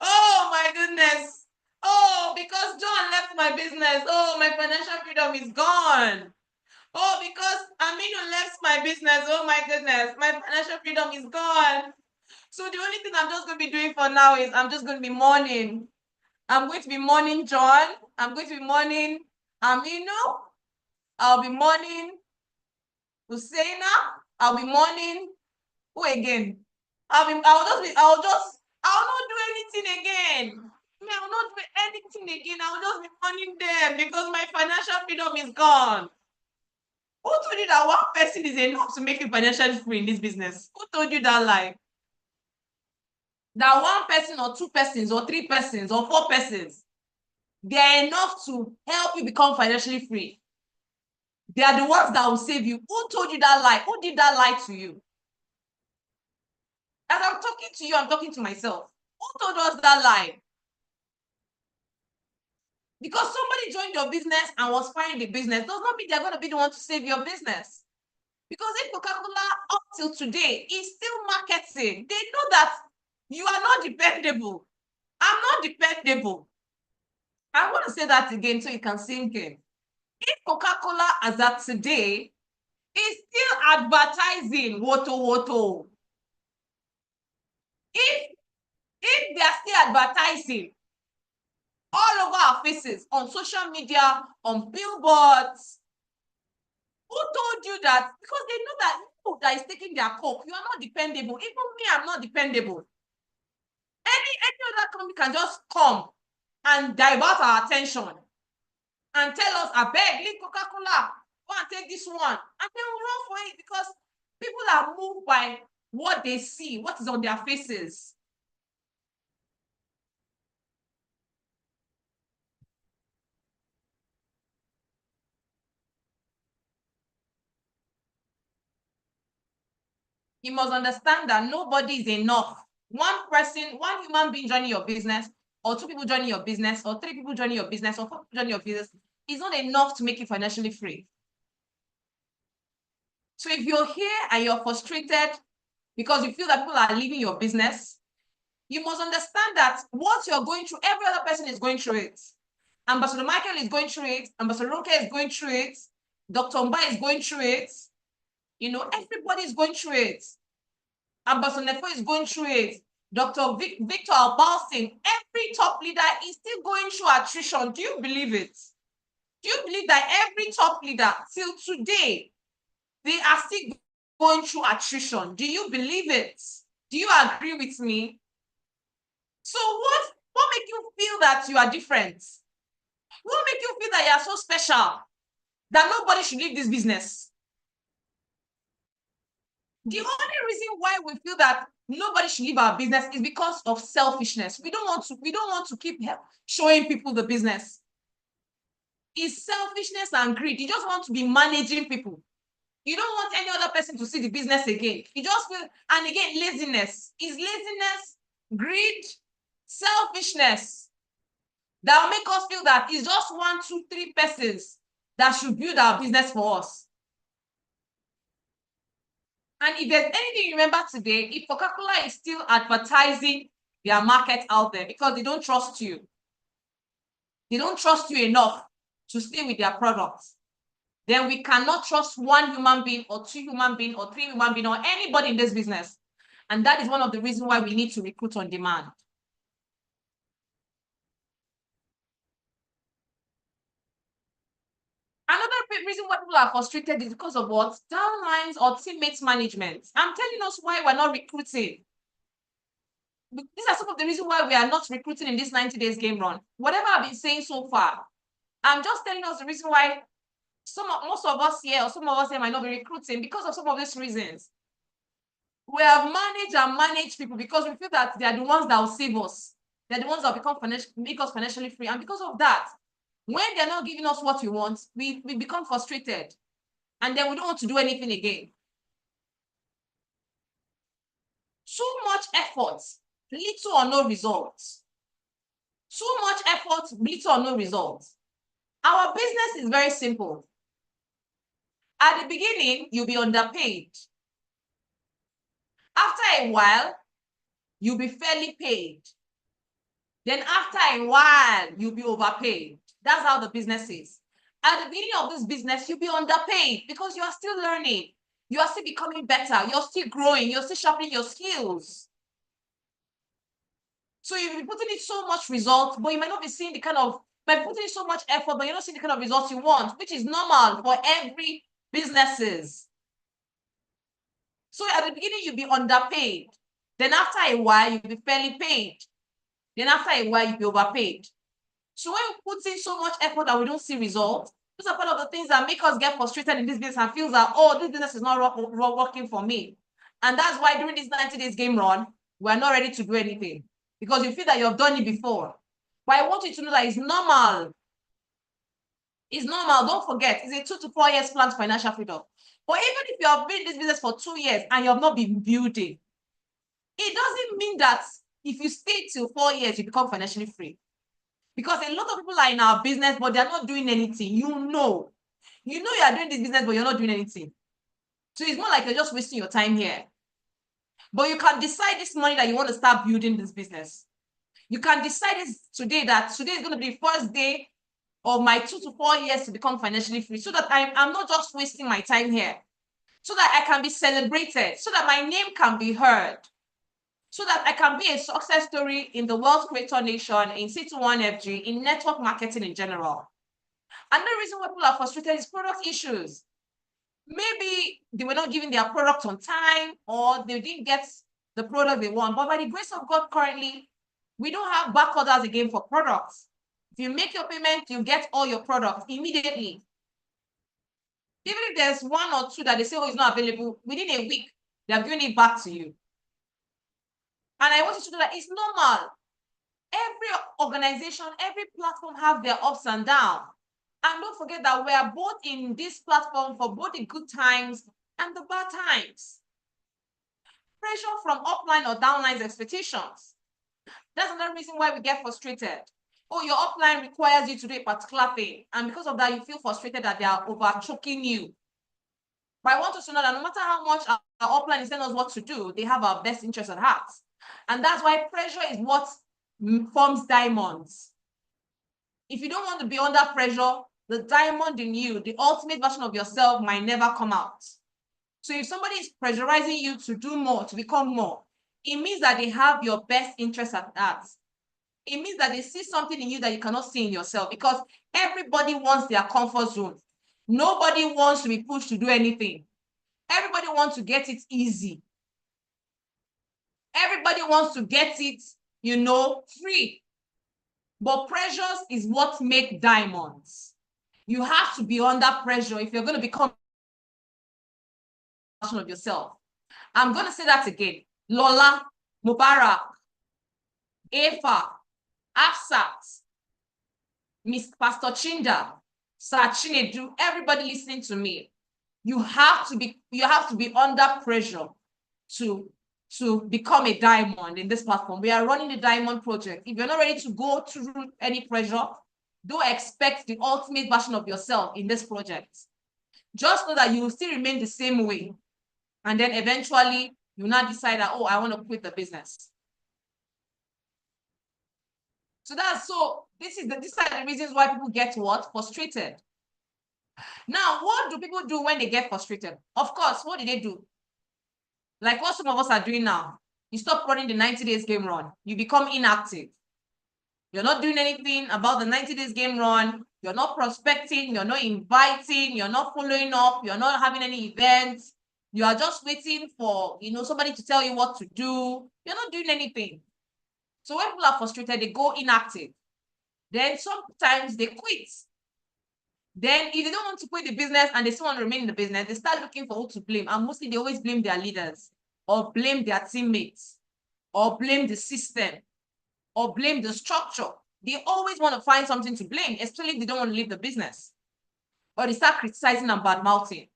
Oh my goodness. Oh, because John left my business. Oh, my financial freedom is gone. Oh, because Aminu left my business. Oh my goodness, my financial freedom is gone. So the only thing I'm just going to be doing for now is I'm just going to be mourning. I'm going to be mourning John. I'm going to be mourning Aminu. I'll be mourning Husseina. I'll be mourning who again? I will not do anything again. I will not do anything again. I will just be mourning them because my financial freedom is gone. Who told you that one person is enough to make you financially free in this business? Who told you that lie? That one person or two persons or three persons or four persons, they are enough to help you become financially free. They are the ones that will save you. Who told you that lie? Who did that lie to you? As I'm talking to you, I'm talking to myself. Who told us that lie? Because somebody joined your business and was fine the business does not mean they're going to be the one to save your business. Because if Coca-Cola up till today is still marketing, they know that you are not dependable. I'm not dependable. I want to say that again so you can sink in. If Coca-Cola as at today is still advertising woto, if they are still advertising all over our faces on social media, on billboards, who told you that? Because they know that you that is taking their coke, you are not dependable. Even me, I'm not dependable. Any other company can just come and divert our attention and tell us, I beg, leave Coca-Cola, go and take this one. And then we'll run for it because people are moved by what they see, what is on their faces. You must understand that nobody is enough. One person, one human being joining your business, or two people joining your business, or three people joining your business, or four people joining your business is not enough to make you financially free. So if you're here and you're frustrated because you feel that people are leaving your business, you must understand that what you're going through, every other person is going through it. Ambassador Michael is going through it. Ambassador Ronke is going through it. Dr. Mba is going through it. You know, everybody is going through it. Ambassador Nefo is going through it. Dr. Victor Albalsing, every top leader is still going through attrition. Do you believe it? Do you believe that every top leader till today, they are still going through attrition? Do you believe it? Do you agree with me? So what makes you feel that you are different? What makes you feel that you are so special that nobody should leave this business? The only reason why we feel that nobody should leave our business is because of selfishness. We don't want to keep showing people the business. It's selfishness and greed. You just want to be managing people. You don't want any other person to see the business again. You just feel, and again, laziness. Is laziness, greed, selfishness that will make us feel that it's just 1, 2, 3 persons that should build our business for us. And if there's anything you remember today, if Coca-Cola is still advertising their market out there because they don't trust you enough to stay with their products, then we cannot trust one human being or two human beings or three human beings or anybody in this business. And that is one of the reasons why we need to recruit on demand. Another reason why people are frustrated is because of what? Downlines or teammates management. I'm telling us why we're not recruiting. These are some of the reasons why we are not recruiting in this 90 days game run. Whatever I've been saying so far, I'm just telling us the reason why most of us here or some of us here might not be recruiting because of some of these reasons. We have managed people because we feel that they are the ones that will save us. They're the ones that make us financially free. And because of that, when they're not giving us what we want, we become frustrated. And then we don't want to do anything again. Too much effort, little or no results. Too much effort, little or no results. Our business is very simple. At the beginning, you'll be underpaid. After a while, you'll be fairly paid. Then after a while, you'll be overpaid. That's how the business is. At the beginning of this business, you'll be underpaid because you are still learning. You are still becoming better. You're still growing. You're still sharpening your skills. So you'll be putting in so much results, but you might not be seeing the kind of, by putting in so much effort, but you're not seeing the kind of results you want, which is normal for every businesses. So at the beginning, you'll be underpaid. Then after a while, you'll be fairly paid. Then after a while, you'll be overpaid. So when we put in so much effort that we don't see results, those are part of the things that make us get frustrated in this business and feel that, oh, this business is not working for me. And that's why during this 90 days game run, we're not ready to do anything because you feel that you've done it before. But I want you to know that it's normal. It's normal. Don't forget, it's a 2 to 4 years plan to financial freedom. But even if you have been in this business for 2 years and you have not been building, it doesn't mean that if you stay till 4 years, you become financially free. Because a lot of people are in our business, but they're not doing anything. You know you are doing this business, but you're not doing anything. So it's more like you're just wasting your time here. But you can decide this morning that you want to start building this business. You can decide today that today is going to be the first day of my 2 to 4 years to become financially free, so that I'm not just wasting my time here, so that I can be celebrated, so that my name can be heard, so that I can be a success story in the Wealth Creator Nation, in C21FG, in network marketing in general. Another reason why people are frustrated is product issues. Maybe they were not giving their product on time, or they didn't get the product they want. But by the grace of God, currently, we don't have back orders again for products. If you make your payment, you get all your products immediately. Even if there's 1 or 2 that they say, oh, it's not available, within a week, they're giving it back to you. And I want you to know that it's normal. Every organization, every platform have their ups and downs. And don't forget that we are both in this platform for both the good times and the bad times. Pressure from upline or downline expectations. That's another reason why we get frustrated. Oh, your upline requires you to do a particular thing. And because of that, you feel frustrated that they are over-choking you. But I want us to know that no matter how much our upline is telling us what to do, they have our best interest at heart. And that's why pressure is what forms diamonds. If you don't want to be under pressure, the diamond in you, the ultimate version of yourself, might never come out. So if somebody is pressurizing you to do more, to become more, it means that they have your best interest at heart. It means that they see something in you that you cannot see in yourself, because everybody wants their comfort zone. Nobody wants to be pushed to do anything. Everybody wants to get it easy. Everybody wants to get it, free. But pressures is what make diamonds. You have to be under pressure if you're going to become a version of yourself. I'm going to say that again. Lola, Mubarak, Afa, Afsat, Miss Pastor Chinda, Sir Chinedu, everybody listening to me, you have to be under pressure to become a diamond in this platform. We are running the diamond project. If you're not ready to go through any pressure, don't expect the ultimate version of yourself in this project. Just know that you will still remain the same way. And then eventually you now decide that, oh, I want to quit the business. So these are the reasons why people get what? Frustrated. Now, what do people do when they get frustrated? Of course, what do? Like what some of us are doing now. You stop running the 90 days game run. You become inactive. You're not doing anything about the 90 days game run. You're not prospecting. You're not inviting. You're not following up. You're not having any events. You are just waiting for, somebody to tell you what to do. You're not doing anything. So when people are frustrated, they go inactive. Then sometimes they quit. Then if they don't want to quit the business and they still want to remain in the business, they start looking for who to blame. And mostly they always blame their leaders or blame their teammates or blame the system or blame the structure. They always want to find something to blame, especially if they don't want to leave the business. Or they start criticizing and bad-mouthing.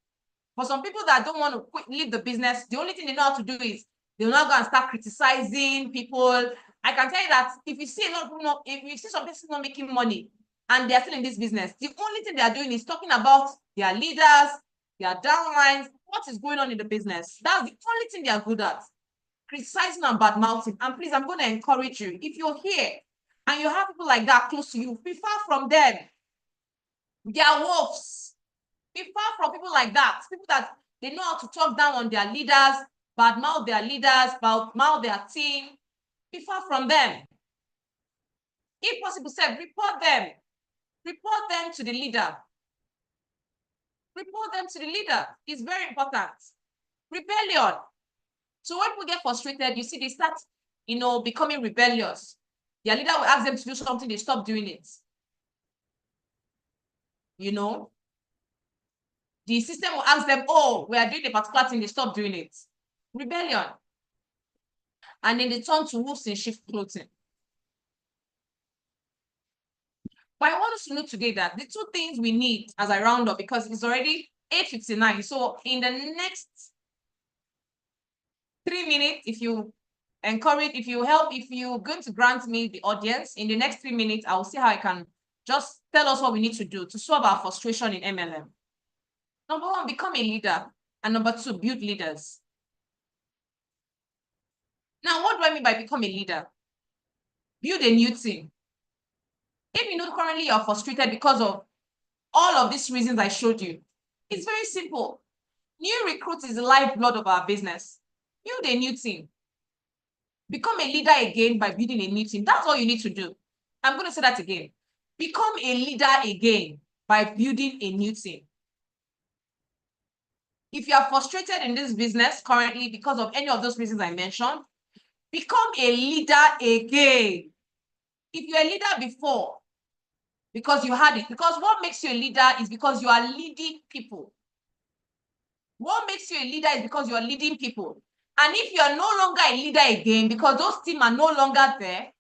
For some people that don't want to leave the business, the only thing they know how to do is they'll now go and start criticizing people. I can tell you that if you see if you see some people not making money and they're still in this business, the only thing they are doing is talking about their leaders, their downlines, what is going on in the business. That's the only thing they are good at. Criticizing and bad-mouthing. And please, I'm going to encourage you. If you're here and you have people like that close to you, be far from them. They are wolves. Be far from people like that. People that they know how to talk down on their leaders, bad-mouth their leaders, bad-mouth their team. Be far from them. If possible, say, report them. Report them to the leader. Report them to the leader. It's very important. Rebellion. So when people get frustrated, you see they start, becoming rebellious. Their leader will ask them to do something, they stop doing it. The system will ask them, oh, we are doing a particular thing, they stop doing it. Rebellion. And then they turn to wolves in sheep clothing. But I want us to know today that the two things we need as I round up, because it's already 8:59. So in the next 3 minutes, if you're going to grant me the audience, in the next 3 minutes, I will see how I can just tell us what we need to do to solve our frustration in MLM. Number one, become a leader. And number two, build leaders. Now, what do I mean by become a leader? Build a new team. If you know currently you're frustrated because of all of these reasons I showed you, it's very simple. New recruits is the lifeblood of our business. Build a new team. Become a leader again by building a new team. That's all you need to do. I'm going to say that again. Become a leader again by building a new team. If you are frustrated in this business currently because of any of those reasons I mentioned, become a leader again. If you're a leader before, because you had it, because what makes you a leader is because you are leading people. What makes you a leader is because you are leading people. And if you are no longer a leader again, because those teams are no longer there,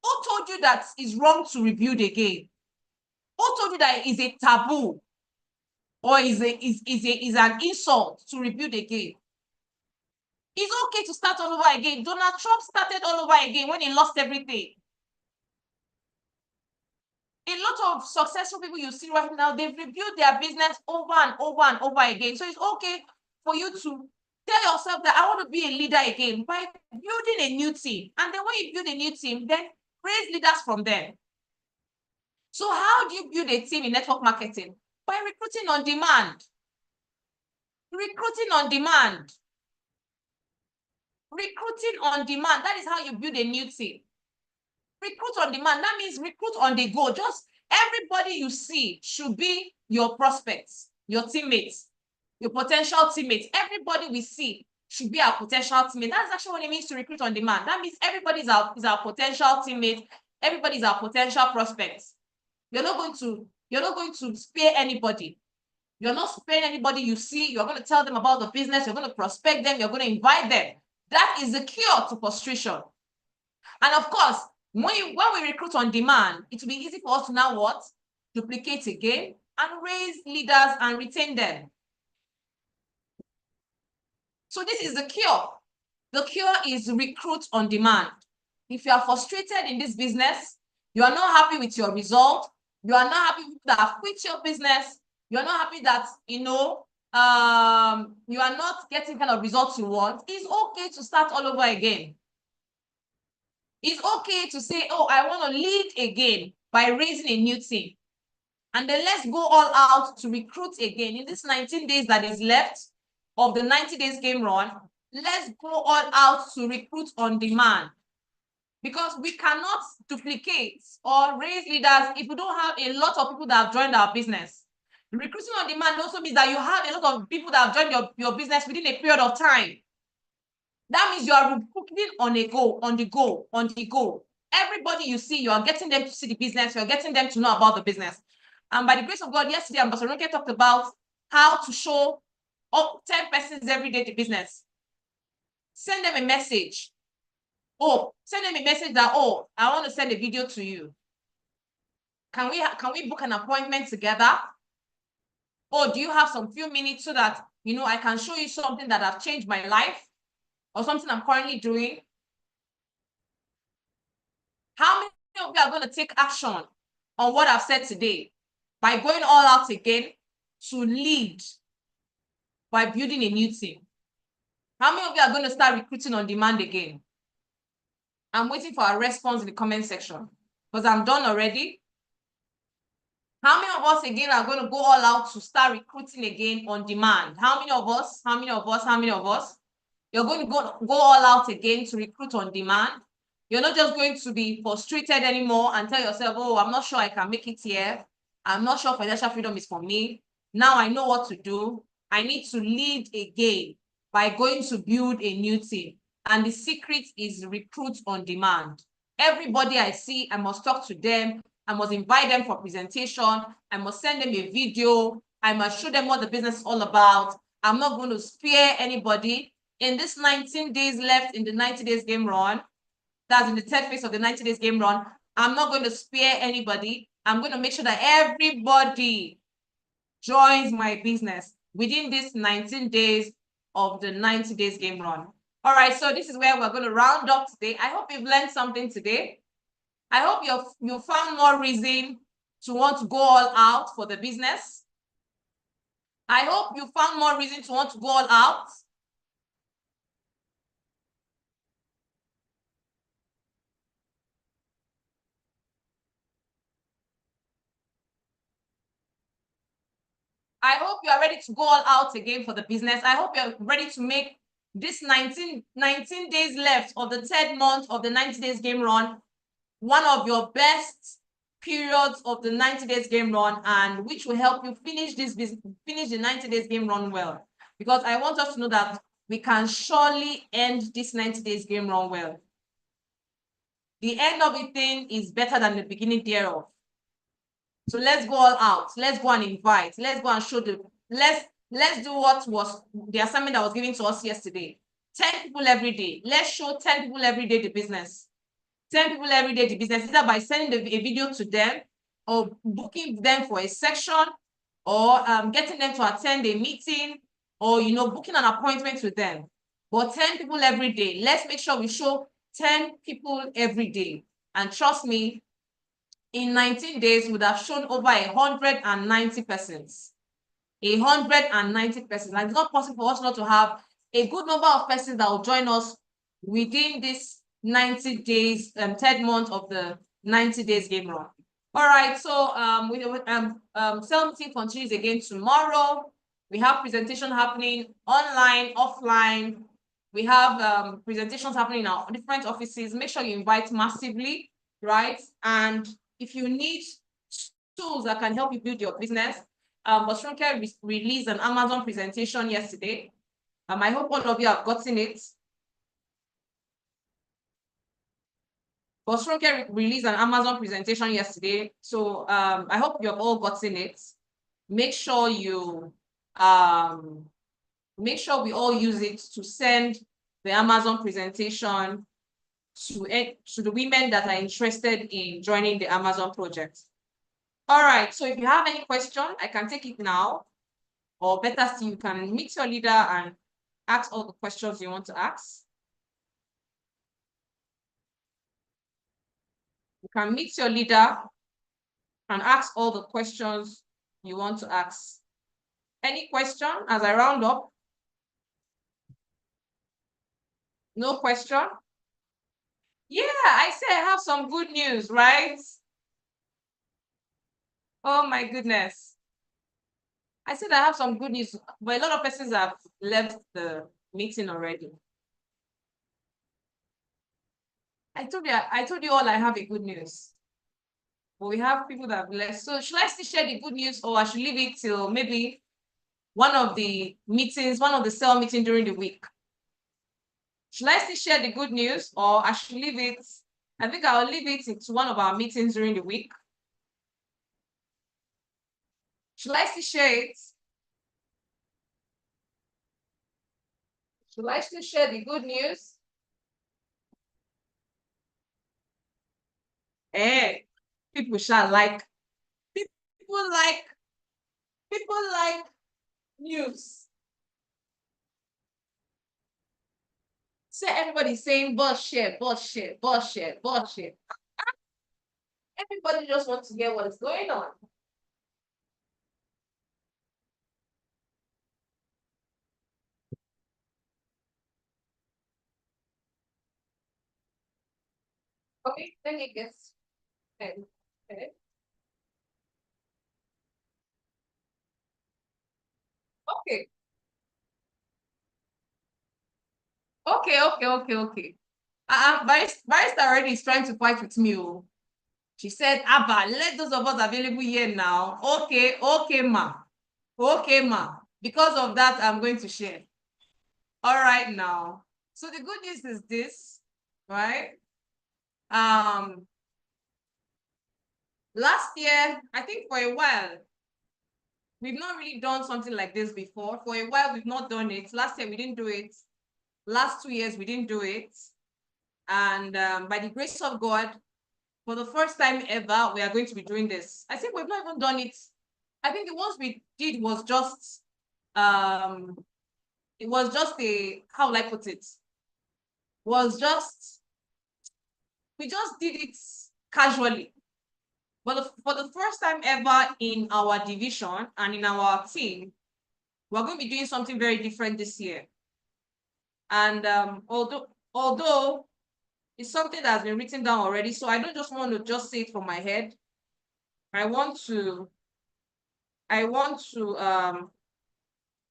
who told you that it's wrong to rebuild again? Who told you that it is a taboo or is an insult to rebuild again? It's okay to start all over again. Donald Trump started all over again when he lost everything. A lot of successful people you see right now, they've rebuilt their business over and over and over again. So it's okay for you to tell yourself that I want to be a leader again by building a new team. And then when you build a new team, then raise leaders from them. So how do you build a team in network marketing? By recruiting on demand. Recruiting on demand. Recruiting on demand. That is how you build a new team. Recruit on demand. That means recruit on the go. Just everybody you see should be your prospects, your teammates, your potential teammates. Everybody we see should be our potential teammate. That's actually what it means to recruit on demand. That means everybody is our potential teammate. Everybody is our potential prospects. You're not going to spare anybody. You're not sparing anybody you see. You're going to tell them about the business. You're going to prospect them. You're going to invite them. That is the cure to frustration. And of course, when we recruit on demand, it will be easy for us to now what? Duplicate again and raise leaders and retain them. So this is the cure. The cure is recruit on demand. If you are frustrated in this business, you are not happy with your result, you are not happy that have quit your business, you are not happy that, you are not getting kind of results you want, it's okay to start all over again. It's okay to say, oh, I want to lead again by raising a new team. And then let's go all out to recruit again. In this 19 days that is left of the 90 days game run, let's go all out to recruit on demand, because we cannot duplicate or raise leaders if we don't have a lot of people that have joined our business. Recruiting on demand also means that you have a lot of people that have joined your business within a period of time. That means you are recruiting on the go. Everybody you see, you are getting them to see the business, you're getting them to know about the business. And by the grace of God, yesterday, Ambassador Ronke talked about how to show up 10 persons every day to business. Send them a message. Oh, send them a message that, oh, I want to send a video to you. Can we book an appointment together? Or do you have some few minutes so that, you know, I can show you something that have changed my life or something I'm currently doing? How many of you are going to take action on what I've said today by going all out again to lead by building a new team? How many of you are going to start recruiting on demand again? I'm waiting for a response in the comment section because I'm done already. How many of us again are going to go all out to start recruiting again on demand? How many of us? How many of us? How many of us? You're going to go all out again to recruit on demand. You're not just going to be frustrated anymore and tell yourself, oh, I'm not sure I can make it here. I'm not sure financial freedom is for me. Now I know what to do. I need to lead again by going to build a new team. And the secret is recruit on demand. Everybody I see, I must talk to them. I must invite them for presentation. I must send them a video. I must show them what the business is all about. I'm not going to spare anybody. In this 19 days left in the 90 days game run, that's in the third phase of the 90 days game run, I'm not going to spare anybody. I'm going to make sure that everybody joins my business within this 19 days of the 90 days game run. All right, so this is where we're going to round up today. I hope you've learned something today. I hope you found more reason to want to go all out for the business. I hope you found more reason to want to go all out. I hope you are ready to go all out again for the business. I hope you're ready to make this 19 days left of the third month of the 90 days game run one of your best periods of the 90 days game run, and which will help you finish the 90 days game run well. Because I want us to know that we can surely end this 90 days game run well. The end of the thing is better than the beginning thereof. So let's go all out. Let's go and invite. Let's go and show let's do what was the assignment that was given to us yesterday. 10 people every day. Let's show 10 people every day the business. 10 people every day the business, either by sending a video to them or booking them for a section or getting them to attend a meeting or, you know, booking an appointment with them. But 10 people every day. Let's make sure we show 10 people every day. And trust me, in 19 days, we would have shown over 190 persons. 190 persons. And it's not possible for us not to have a good number of persons that will join us within this 90 days, third month of the 90 days game run. All right, so cell meeting continues again tomorrow. We have presentation happening online, offline. We have presentations happening in our different offices. Make sure you invite massively, right? And if you need tools that can help you build your business, Ronke released an Amazon presentation yesterday. I hope all of you have gotten it. Ronke released an Amazon presentation yesterday. So I hope you have all gotten it. Make sure we all use it to send the Amazon presentation to the women that are interested in joining the Amazon project. All right, so if you have any question, I can take it now, or better still, you can meet your leader and ask all the questions you want to ask. You can meet your leader and ask all the questions you want to ask. Any question as I round up? No question? Yeah, I say I have some good news, right? Oh my goodness. I said I have some good news, but a lot of persons have left the meeting already. I told you all I have a good news. But we have people that have left. So should I still share the good news, or I should leave it till maybe one of the meetings, one of the cell meeting during the week? Should I still share the good news, or I should leave it? I think I'll leave it to one of our meetings during the week. Should I still share it? Should I still share the good news? Eh, people shall like, people like, people like news. So everybody's saying bullshit, bullshit, bullshit, bullshit. Everybody just wants to get what is going on. Okay, let me guess. Okay. Okay. Okay. Barrister already is trying to fight with me. Oh. She said, Abba, let those of us available here now. Okay, ma. Okay, ma. Because of that, I'm going to share. All right now. So the good news is this, right? Last year, I think for a while, we've not really done something like this before. For a while, we've not done it. Last year, we didn't do it. Last 2 years, we didn't do it. And by the grace of God, for the first time ever, we are going to be doing this. I think we've not even done it. I think the ones we did was just, it was just a, how will I put it? Was just, we just did it casually. But for the first time ever in our division and in our team, we're going to be doing something very different this year. And although it's something that's been written down already, so I don't just want to just say it from my head. I want to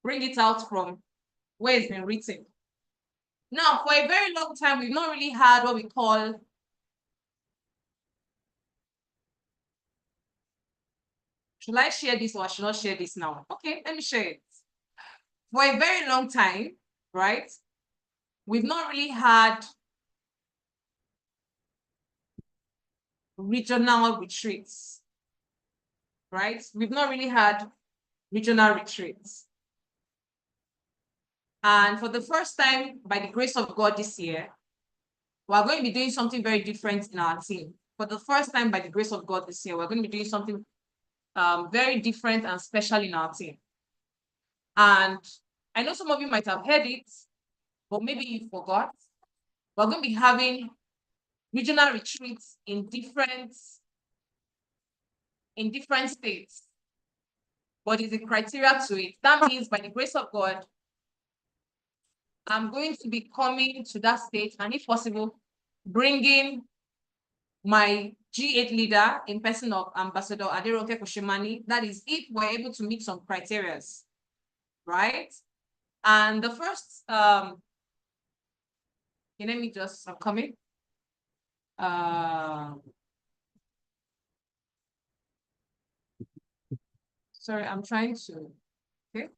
bring it out from where it's been written. Now, for a very long time, we've not really had what we call, should I share this or I should not share this now? Okay, let me share it. For a very long time, right, we've not really had regional retreats, right? We've not really had regional retreats. And for the first time, by the grace of God this year, we're going to be doing something very different in our team. For the first time, by the grace of God this year, we're going to be doing something very different and special in our team. And I know some of you might have heard it, but maybe you forgot. We're going to be having regional retreats in different states. But there's a criteria to it. That means by the grace of God, I'm going to be coming to that state and if possible, bringing my G8 leader in person of Ambassador Aderoke Koshimani. That is if we're able to meet some criteria, right? And the first, let me just, I'm coming. Sorry, I'm trying to, okay.